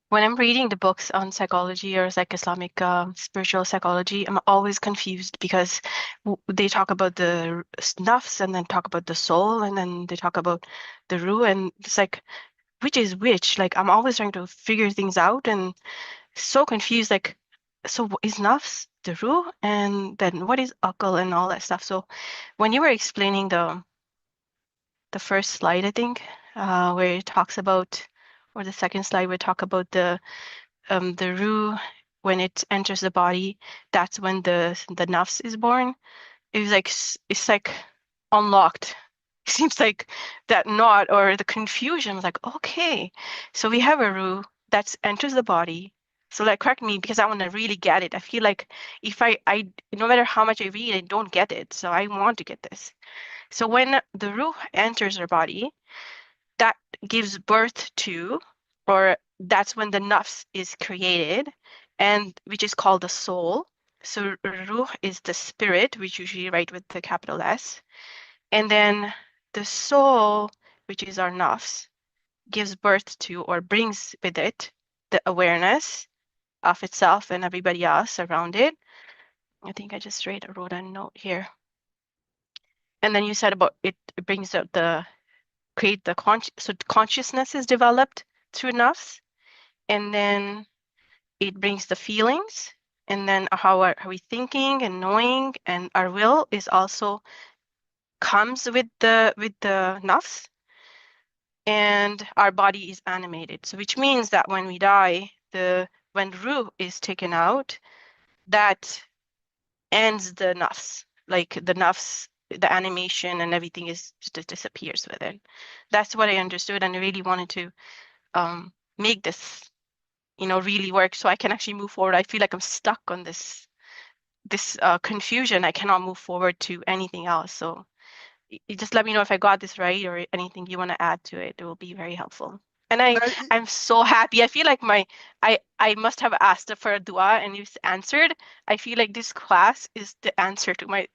When I'm reading the books on psychology or like Islamic spiritual psychology, I'm always confused because they talk about the nafs and then talk about the soul and then they talk about the ruh, and it's like, which is which? Like, I'm always trying to figure things out and so confused. Like, so is nafs the ruh, and then what is akal and all that stuff? So when you were explaining the first slide, I think, where it talks about, or the second slide where it talk about the ruh, when it enters the body, that's when the nafs is born. It was like, it's like unlocked. It seems like that knot or the confusion was like, okay, so we have a ruh that enters the body. So like, correct me because I want to really get it. I feel like if I no matter how much I read, I don't get it. So I want to get this. So when the ruh enters our body, that gives birth to, or that's when the nafs is created, and which is called the soul. So ruh is the spirit, which usually write with the capital S. And then the soul, which is our nafs, gives birth to or brings with it the awareness of itself and everybody else around it. I think I just wrote a note here. And then you said about it brings up so consciousness is developed through nafs, and then it brings the feelings, and then how are we thinking and knowing, and our will is also comes with the nafs, and our body is animated. So which means that when we die, when ruh is taken out, that ends the nafs. Like the nafs, the animation and everything just disappears with it. That's what I understood, and I really wanted to make this, really work so I can actually move forward. I feel like I'm stuck on this confusion. I cannot move forward to anything else. So you just let me know if I got this right or anything you want to add to it. It will be very helpful. And I'm so happy. I feel like I must have asked for a dua and you've answered. I feel like this class is the answer to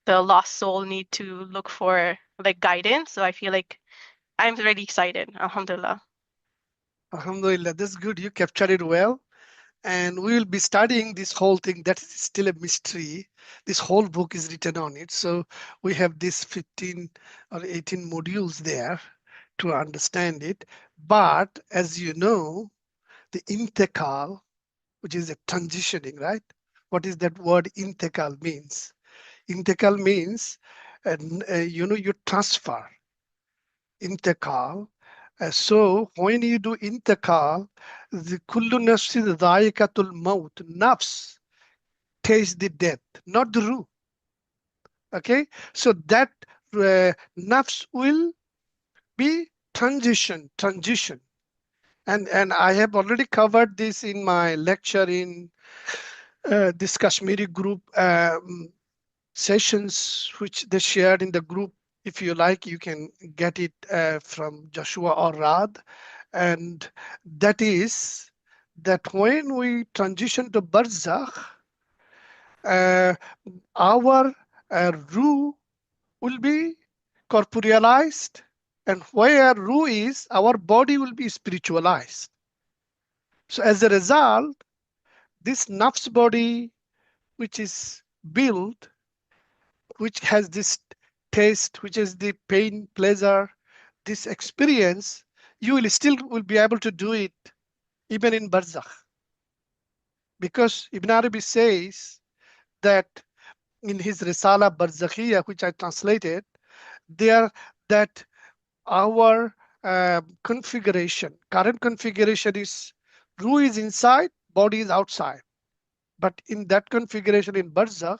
the lost soul need to look for like guidance. So I feel like I'm really excited. Alhamdulillah. Alhamdulillah, that's good. You captured it well. And we will be studying this whole thing. That is still a mystery. This whole book is written on it. So we have these 15 or 18 modules there to understand it. But as you know, the intekal, which is a transitioning, right? What is that word intekal means? Intekal means, you transfer. Intekal. So when you do intekal, the kullu nafsin dha'iqatul maut, nafs tastes the death, not the ruh. Okay, so that nafs will be transition. And I have already covered this in my lecture in this Kashmiri group sessions, which they shared in the group. If you like, you can get it from Joshua or Rad. And that is that when we transition to Barzakh, our ruh will be corporealized. And where ruh is, our body will be spiritualized. So as a result, this nafs body, which is built, which has this taste, which is the pain, pleasure, this experience, you will still be able to do it even in Barzakh. Because Ibn Arabi says that in his Risala Barzakhiyya, which I translated, that our current configuration is ruh is inside, body is outside. But in that configuration in Barzakh,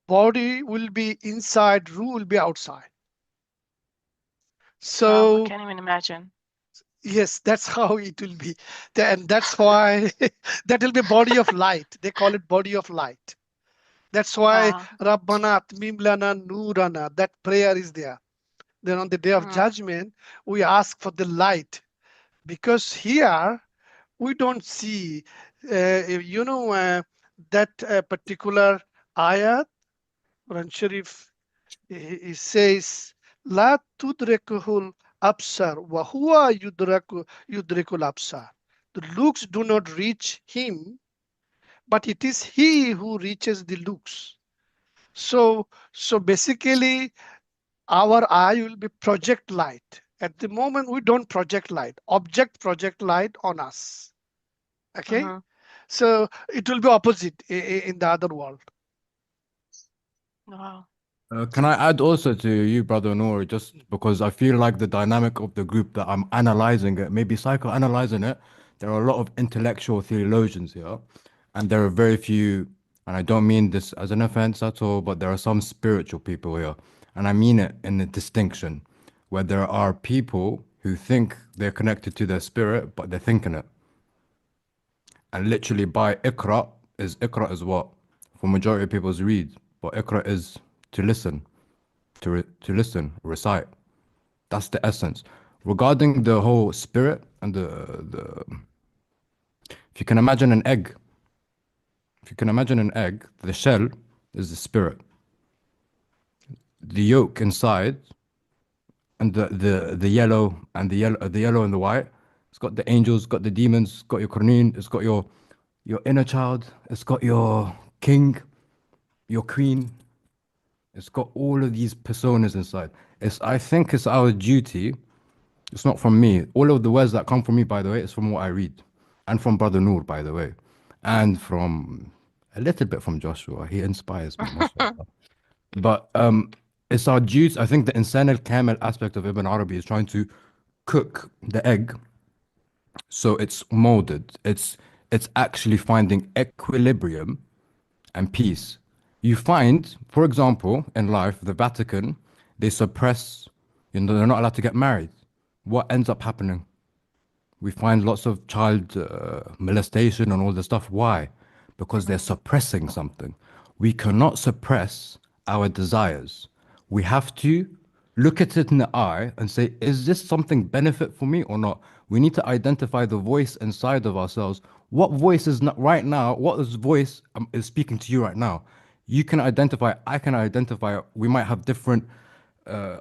body will be inside, ruh will be outside. So I can't even imagine. Yes, that's how it will be. And that's why that will be body of light. They call it body of light. That's why Rabbana Atmim Lana Nurana, that prayer is there. Then on the day of judgment, we ask for the light. Because here, we don't see, that particular ayat, Quran Sharif, it says, La tudrekuhul absar wa huwa yudrekul absar. The looks do not reach him, but it is he who reaches the looks. So basically, our eye will be project light. At the moment, we don't project light. Object project light on us. Okay? So it will be opposite in the other world. Wow. Can I add also to you, Brother Noor, just because I feel like the dynamic of the group that I'm analyzing it, maybe psychoanalyzing it, there are a lot of intellectual theologians here, and there are very few, and I don't mean this as an offense at all, but there are some spiritual people here, and I mean it in the distinction, where there are people who think they're connected to their spirit, but they're thinking it. And literally by Iqra is what? For majority of people's read, but Iqra is to listen, to listen, recite. That's the essence. Regarding the whole spirit and if you can imagine an egg, the shell is the spirit. The yolk inside, and the yellow and the white, It's got the angels, got the demons, it's got your Qur'an, it's got your inner child, it's got your king, your queen. It's got all of these personas inside. I think it's our duty. It's not from me. All of the words that come from me, by the way, is from what I read, and from Brother Noor, by the way, and from a little bit from Joshua. He inspires me, mashallah. But it's our duty. I think the insan al-kamil aspect of Ibn Arabi is trying to cook the egg so it's molded. It's actually finding equilibrium and peace. You find, for example, in life, the Vatican, they suppress, they're not allowed to get married. What ends up happening? We find lots of child molestation and all this stuff. Why? Because they're suppressing something. We cannot suppress our desires. We have to look at it in the eye and say, is this something benefit for me or not? We need to identify the voice inside of ourselves. What voice is not right now? What voice is speaking to you right now? You can identify, I can identify. We might have different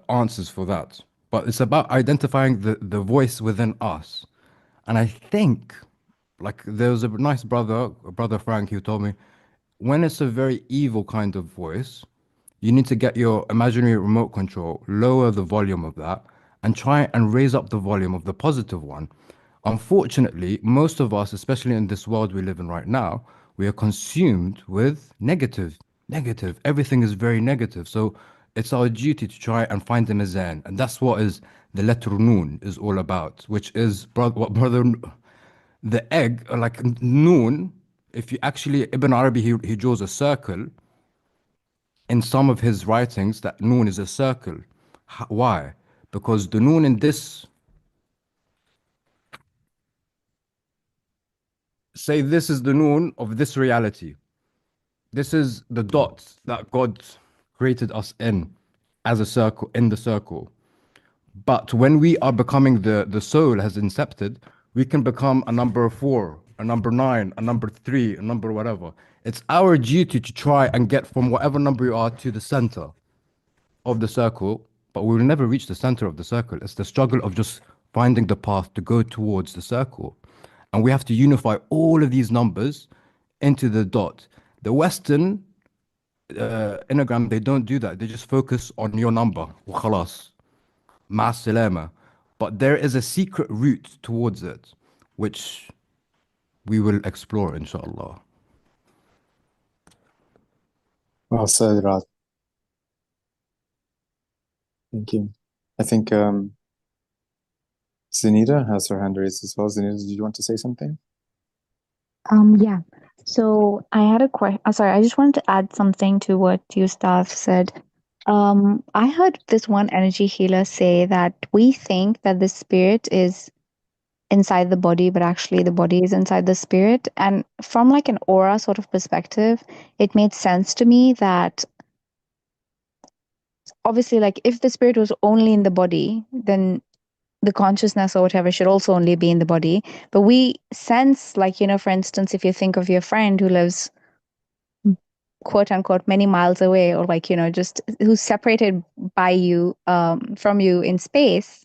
answers for that. But it's about identifying the voice within us. And I think, like, there was a nice brother Frank, who told me, when it's a very evil kind of voice, you need to get your imaginary remote control, lower the volume of that, and try and raise up the volume of the positive one. Unfortunately, most of us, especially in this world we live in right now, we are consumed with negative. Everything is very negative. So it's our duty to try and find the mizan. And that's what is the letter Noon is all about, which is the egg, like Noon. If you actually, Ibn Arabi, he draws a circle in some of his writings that Noon is a circle. Why? Because the Noon in this, say this is the Noon of this reality. This is the dots that God created us in as a circle, in the circle. But when we are becoming, the soul has incepted, we can become a number 4, a number 9, a number 3, a number whatever. It's our duty to try and get from whatever number you are to the center of the circle, but we will never reach the center of the circle. It's the struggle of just finding the path to go towards the circle. And we have to unify all of these numbers into the dot. The Western Enneagram, they don't do that. They just focus on your number. وخلاص. مع السلامة. But there is a secret route towards it, which we will explore, inshallah. Well said, Rad. Thank you. I think Zenita has her hand raised as well. Zenita, did you want to say something? Yeah. So I had a question. Sorry, I just wanted to add something to what Ustaz said. I heard this one energy healer say that we think that the spirit is inside the body, but actually the body is inside the spirit. And from like an aura sort of perspective, it made sense to me that obviously, like, if the spirit was only in the body, then the consciousness or whatever should also only be in the body. But we sense, like, for instance, if you think of your friend who lives quote unquote many miles away, or like, just who's separated by you from you in space,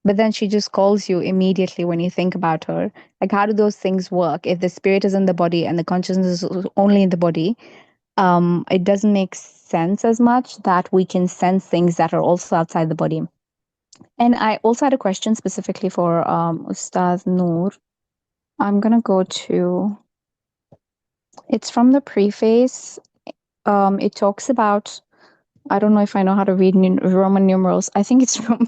but then she just calls you immediately when you think about her. Like, how do those things work? If the spirit is in the body and the consciousness is only in the body, it doesn't make sense as much that we can sense things that are also outside the body. And I also had a question specifically for Ustaz Noor. I'm going to go to, it's from the preface. It talks about, I don't know if I know how to read Roman numerals. I think it's from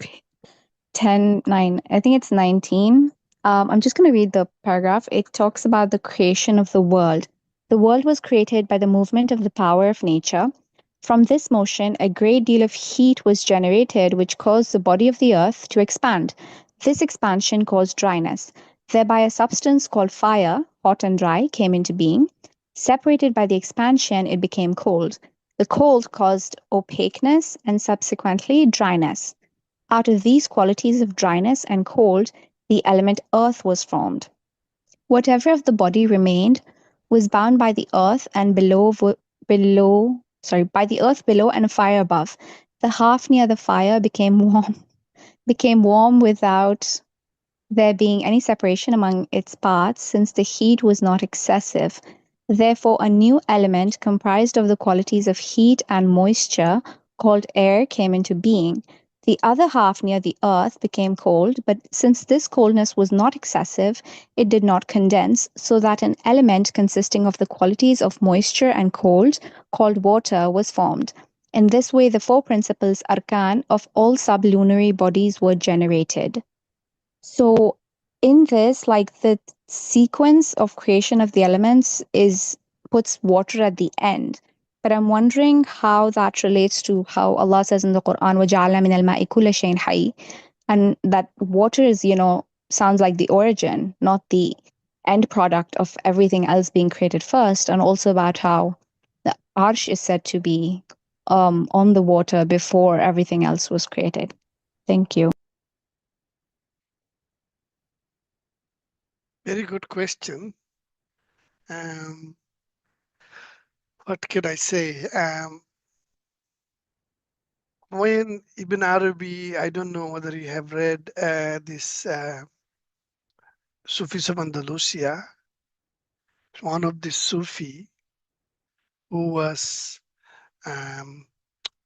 10:9. I think it's 19. I'm just going to read the paragraph. It talks about the creation of the world. The world was created by the movement of the power of nature. From this motion, a great deal of heat was generated, which caused the body of the earth to expand. This expansion caused dryness. Thereby, a substance called fire, hot and dry, came into being. Separated by the expansion, it became cold. The cold caused opaqueness and subsequently dryness. Out of these qualities of dryness and cold, the element earth was formed. Whatever of the body remained was bound by the earth and by the earth below and a fire above. The half near the fire became warm without there being any separation among its parts, since the heat was not excessive. Therefore, a new element comprised of the qualities of heat and moisture, called air, came into being. The other half near the earth became cold, but since this coldness was not excessive, it did not condense, so that an element consisting of the qualities of moisture and cold, called water, was formed. In this way, the four principles arkan of all sublunary bodies were generated. So, in this, like the sequence of creation of the elements puts water at the end. But I'm wondering how that relates to how Allah says in the Quran, وَجَعَلْنَا مِنَ الْمَاءِ كُلَّ شَيْءٍ حَيٍّ, and that water is, sounds like the origin, not the end product of everything else being created first, and also about how the Arsh is said to be on the water before everything else was created. Thank you. Very good question. What can I say? When Ibn Arabi, I don't know whether you have read this Sufism Andalusia, one of the Sufi who was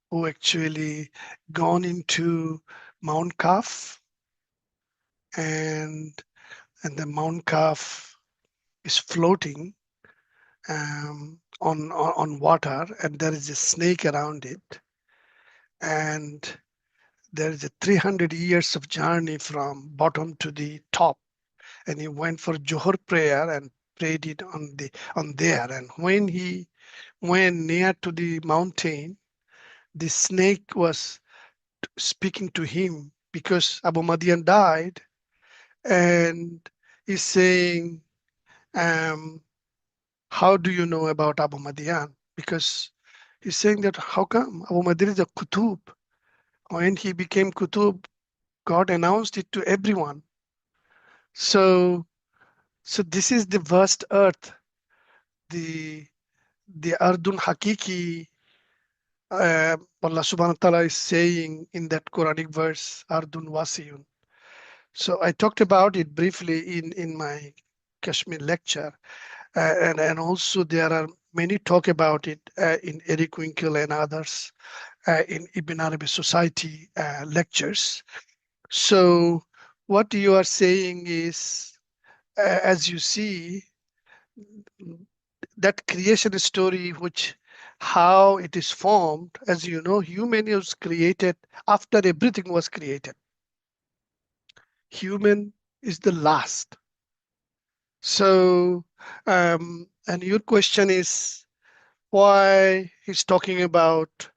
who actually gone into Mount Kaf, and the Mount Kaf is floating on water, and there is a snake around it, and there is a 300 years of journey from bottom to the top, and he went for Johor prayer and prayed it on there, and when he went near to the mountain, the snake was speaking to him because Abu Madian died, and he's saying, how do you know about Abu Madian? Because he's saying that how come Abu Madian is a Qutub? When he became Qutub, God announced it to everyone. So this is the vast earth, the Ardun Hakiki. Allah subhanahu wa ta'ala is saying in that Quranic verse, Ardun Wasiyun. So I talked about it briefly in my Kashmir lecture, and also there are many talk about it in Eric Winkle and others in Ibn Arabi Society lectures. So what you are saying is, as you see, that creation story, which how it is formed, as you know, human was created after everything was created. Human is the last. So, and your question is why he's talking about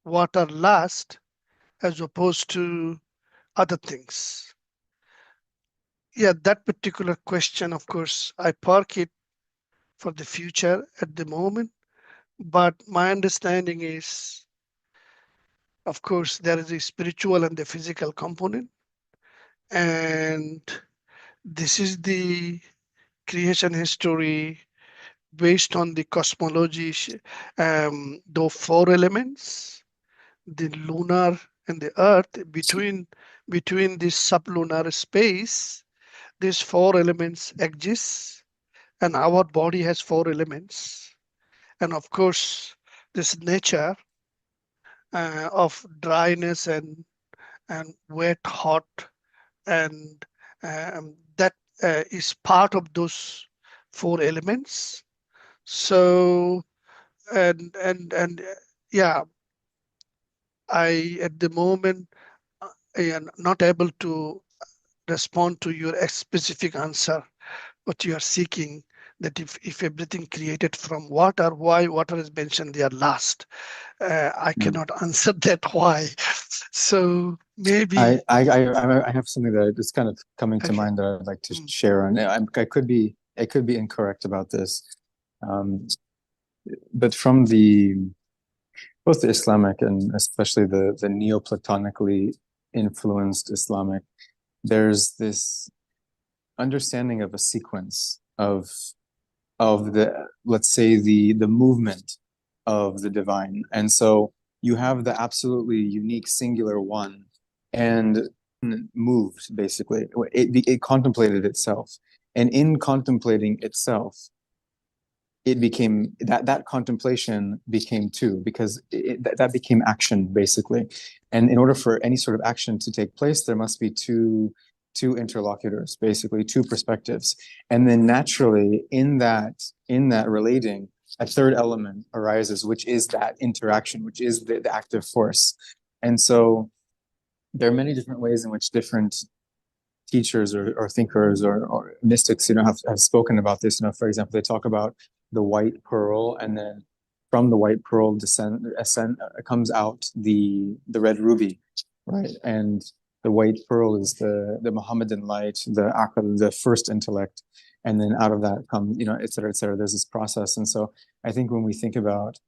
water last as opposed to other things. Yeah, that particular question, of course, I park it for the future at the moment. But my understanding is, of course, there is a spiritual and the physical component. And this is the creation history based on the cosmology, the four elements, the lunar and the earth, between this sublunar space, these four elements exist, and our body has four elements. And of course, this nature of dryness and wet, hot, and that is part of those four elements. So, and yeah, I at the moment am not able to respond to your specific answer, what you are seeking, that if everything created from water, why water is mentioned there last? I cannot answer that why. So maybe I have something that is kind of coming to mind that I'd like to share on. I could be incorrect about this, but from both the Islamic and especially the Neoplatonically influenced Islamic, there's this understanding of a sequence of the, let's say, the movement of the divine. And so you have the absolutely unique singular one, and moved, basically. It contemplated itself. And in contemplating itself, it became that contemplation became two, because that became action, basically. And in order for any sort of action to take place, there must be two interlocutors, basically two perspectives. And then naturally in that relating, a third element arises, which is that interaction, which is the active force. And so there are many different ways in which different teachers or thinkers or mystics, have spoken about this. For example, they talk about the white pearl, and then from the white pearl comes out the red ruby, right? And the white pearl is the Muhammadan light, the aql, the first intellect, and then out of that comes, et cetera, et cetera. There's this process. And so I think when we think about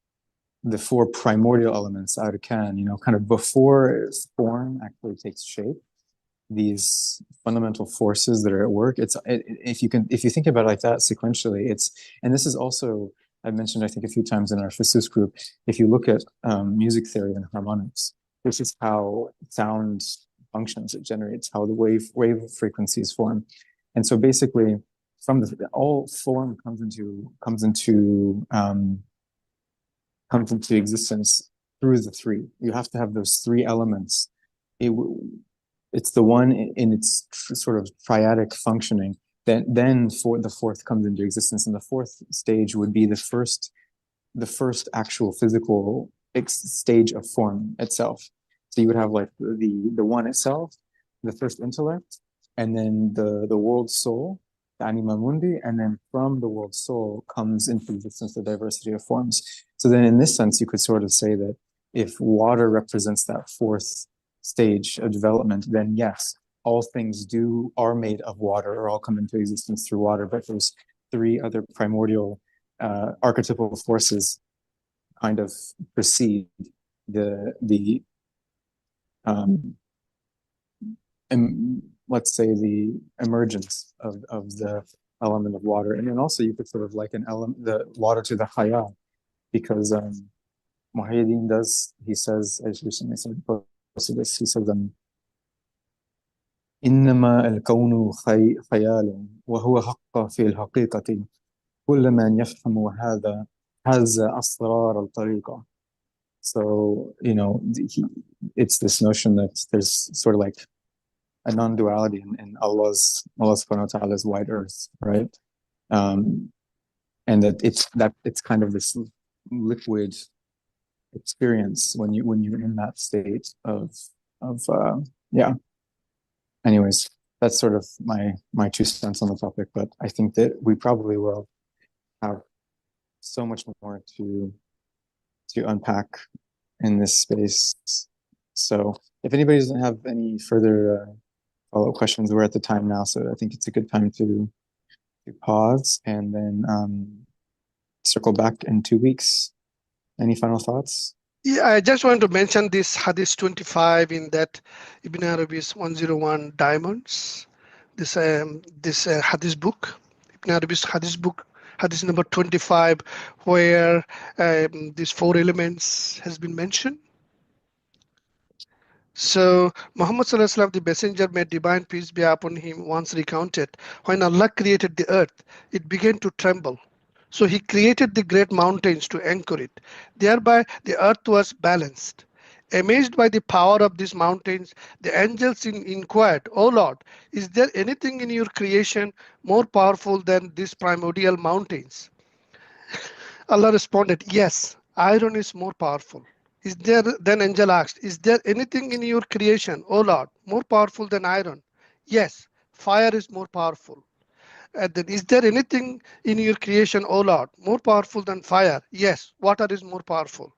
the four primordial elements, arkan, kind of before form actually takes shape, these fundamental forces that are at work, if you think about it like that sequentially, and this is also, I've mentioned I think a few times in our Fasus group, if you look at music theory and harmonics, this is how sound functions. It generates how the wave frequencies form. And so basically from all form comes into existence through the three. You have to have those three elements. It's the one in its sort of triadic functioning. Then for the fourth comes into existence, and the fourth stage would be the first actual physical stage of form itself. So you would have like the one itself, the first intellect, and then the world soul, the anima mundi, and then from the world soul comes into existence the diversity of forms. So then in this sense, you could sort of say that if water represents that fourth stage of development, then yes, all things are made of water, or all come into existence through water. But there's three other primordial archetypal forces kind of precede let's say the emergence of the element of water. And then also you could sort of liken the water to the khayal, because Muhyiddin he says, I recently said this, he says, إنما الكون خيال وهو حق في الحقيقة كل من يفهم هذا هز أسرار الطريقة. So, it's this notion that there's sort of like a non-duality in Allah subhanahu wa ta'ala's wide earth, right? And that it's kind of this liquid experience when you're in that state of yeah. Anyways, that's sort of my 2 cents on the topic, but I think that we probably will have so much more to unpack in this space. So if anybody doesn't have any further follow-up questions, we're at the time now, so I think it's a good time to pause and then circle back in 2 weeks. Any final thoughts? Yeah, I just want to mention this Hadith 25 in that Ibn Arabi's 101 Diamonds, this Hadith book, Ibn Arabi's Hadith book, Hadith number 25, where these 4 elements has been mentioned. So Muhammad Sallallahu Alaihi Wasallam, the messenger, may divine peace be upon him, once recounted, when Allah created the earth, it began to tremble. So he created the great mountains to anchor it. Thereby the earth was balanced. Amazed by the power of these mountains, the angels inquired, "O Lord, is there anything in your creation more powerful than these primordial mountains?" Allah responded, "Yes, iron is more powerful." Then angel asked, "Is there anything in your creation, O Lord, more powerful than iron?" "Yes, fire is more powerful." And then, "Is there anything in your creation, O Lord, more powerful than fire?" "Yes, water is more powerful."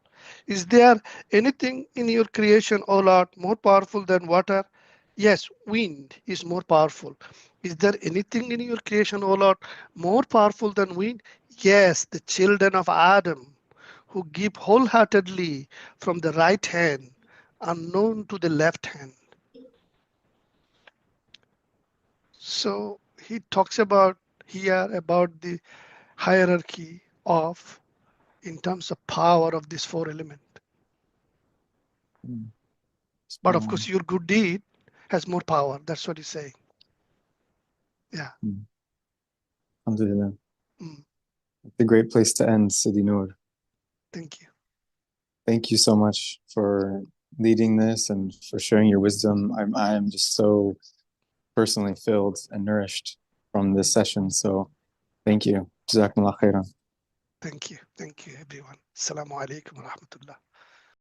"Is there anything in your creation, O Lord, more powerful than water?" "Yes, wind is more powerful." "Is there anything in your creation, O Lord, more powerful than wind?" "Yes, the children of Adam, who give wholeheartedly from the right hand, unknown to the left hand." So he talks about here about the hierarchy of, in terms of power of this 4 element. But of course your good deed has more power. That's what he's saying. Yeah. Alhamdulillah. Mm. It's a great place to end, Sidi Noor. Thank you. Thank you so much for leading this and for sharing your wisdom. I am just so personally filled and nourished from this session. So thank you. Jazakumullah khairan. Thank you. Thank you, everyone. Assalamu alaikum wa rahmatullah.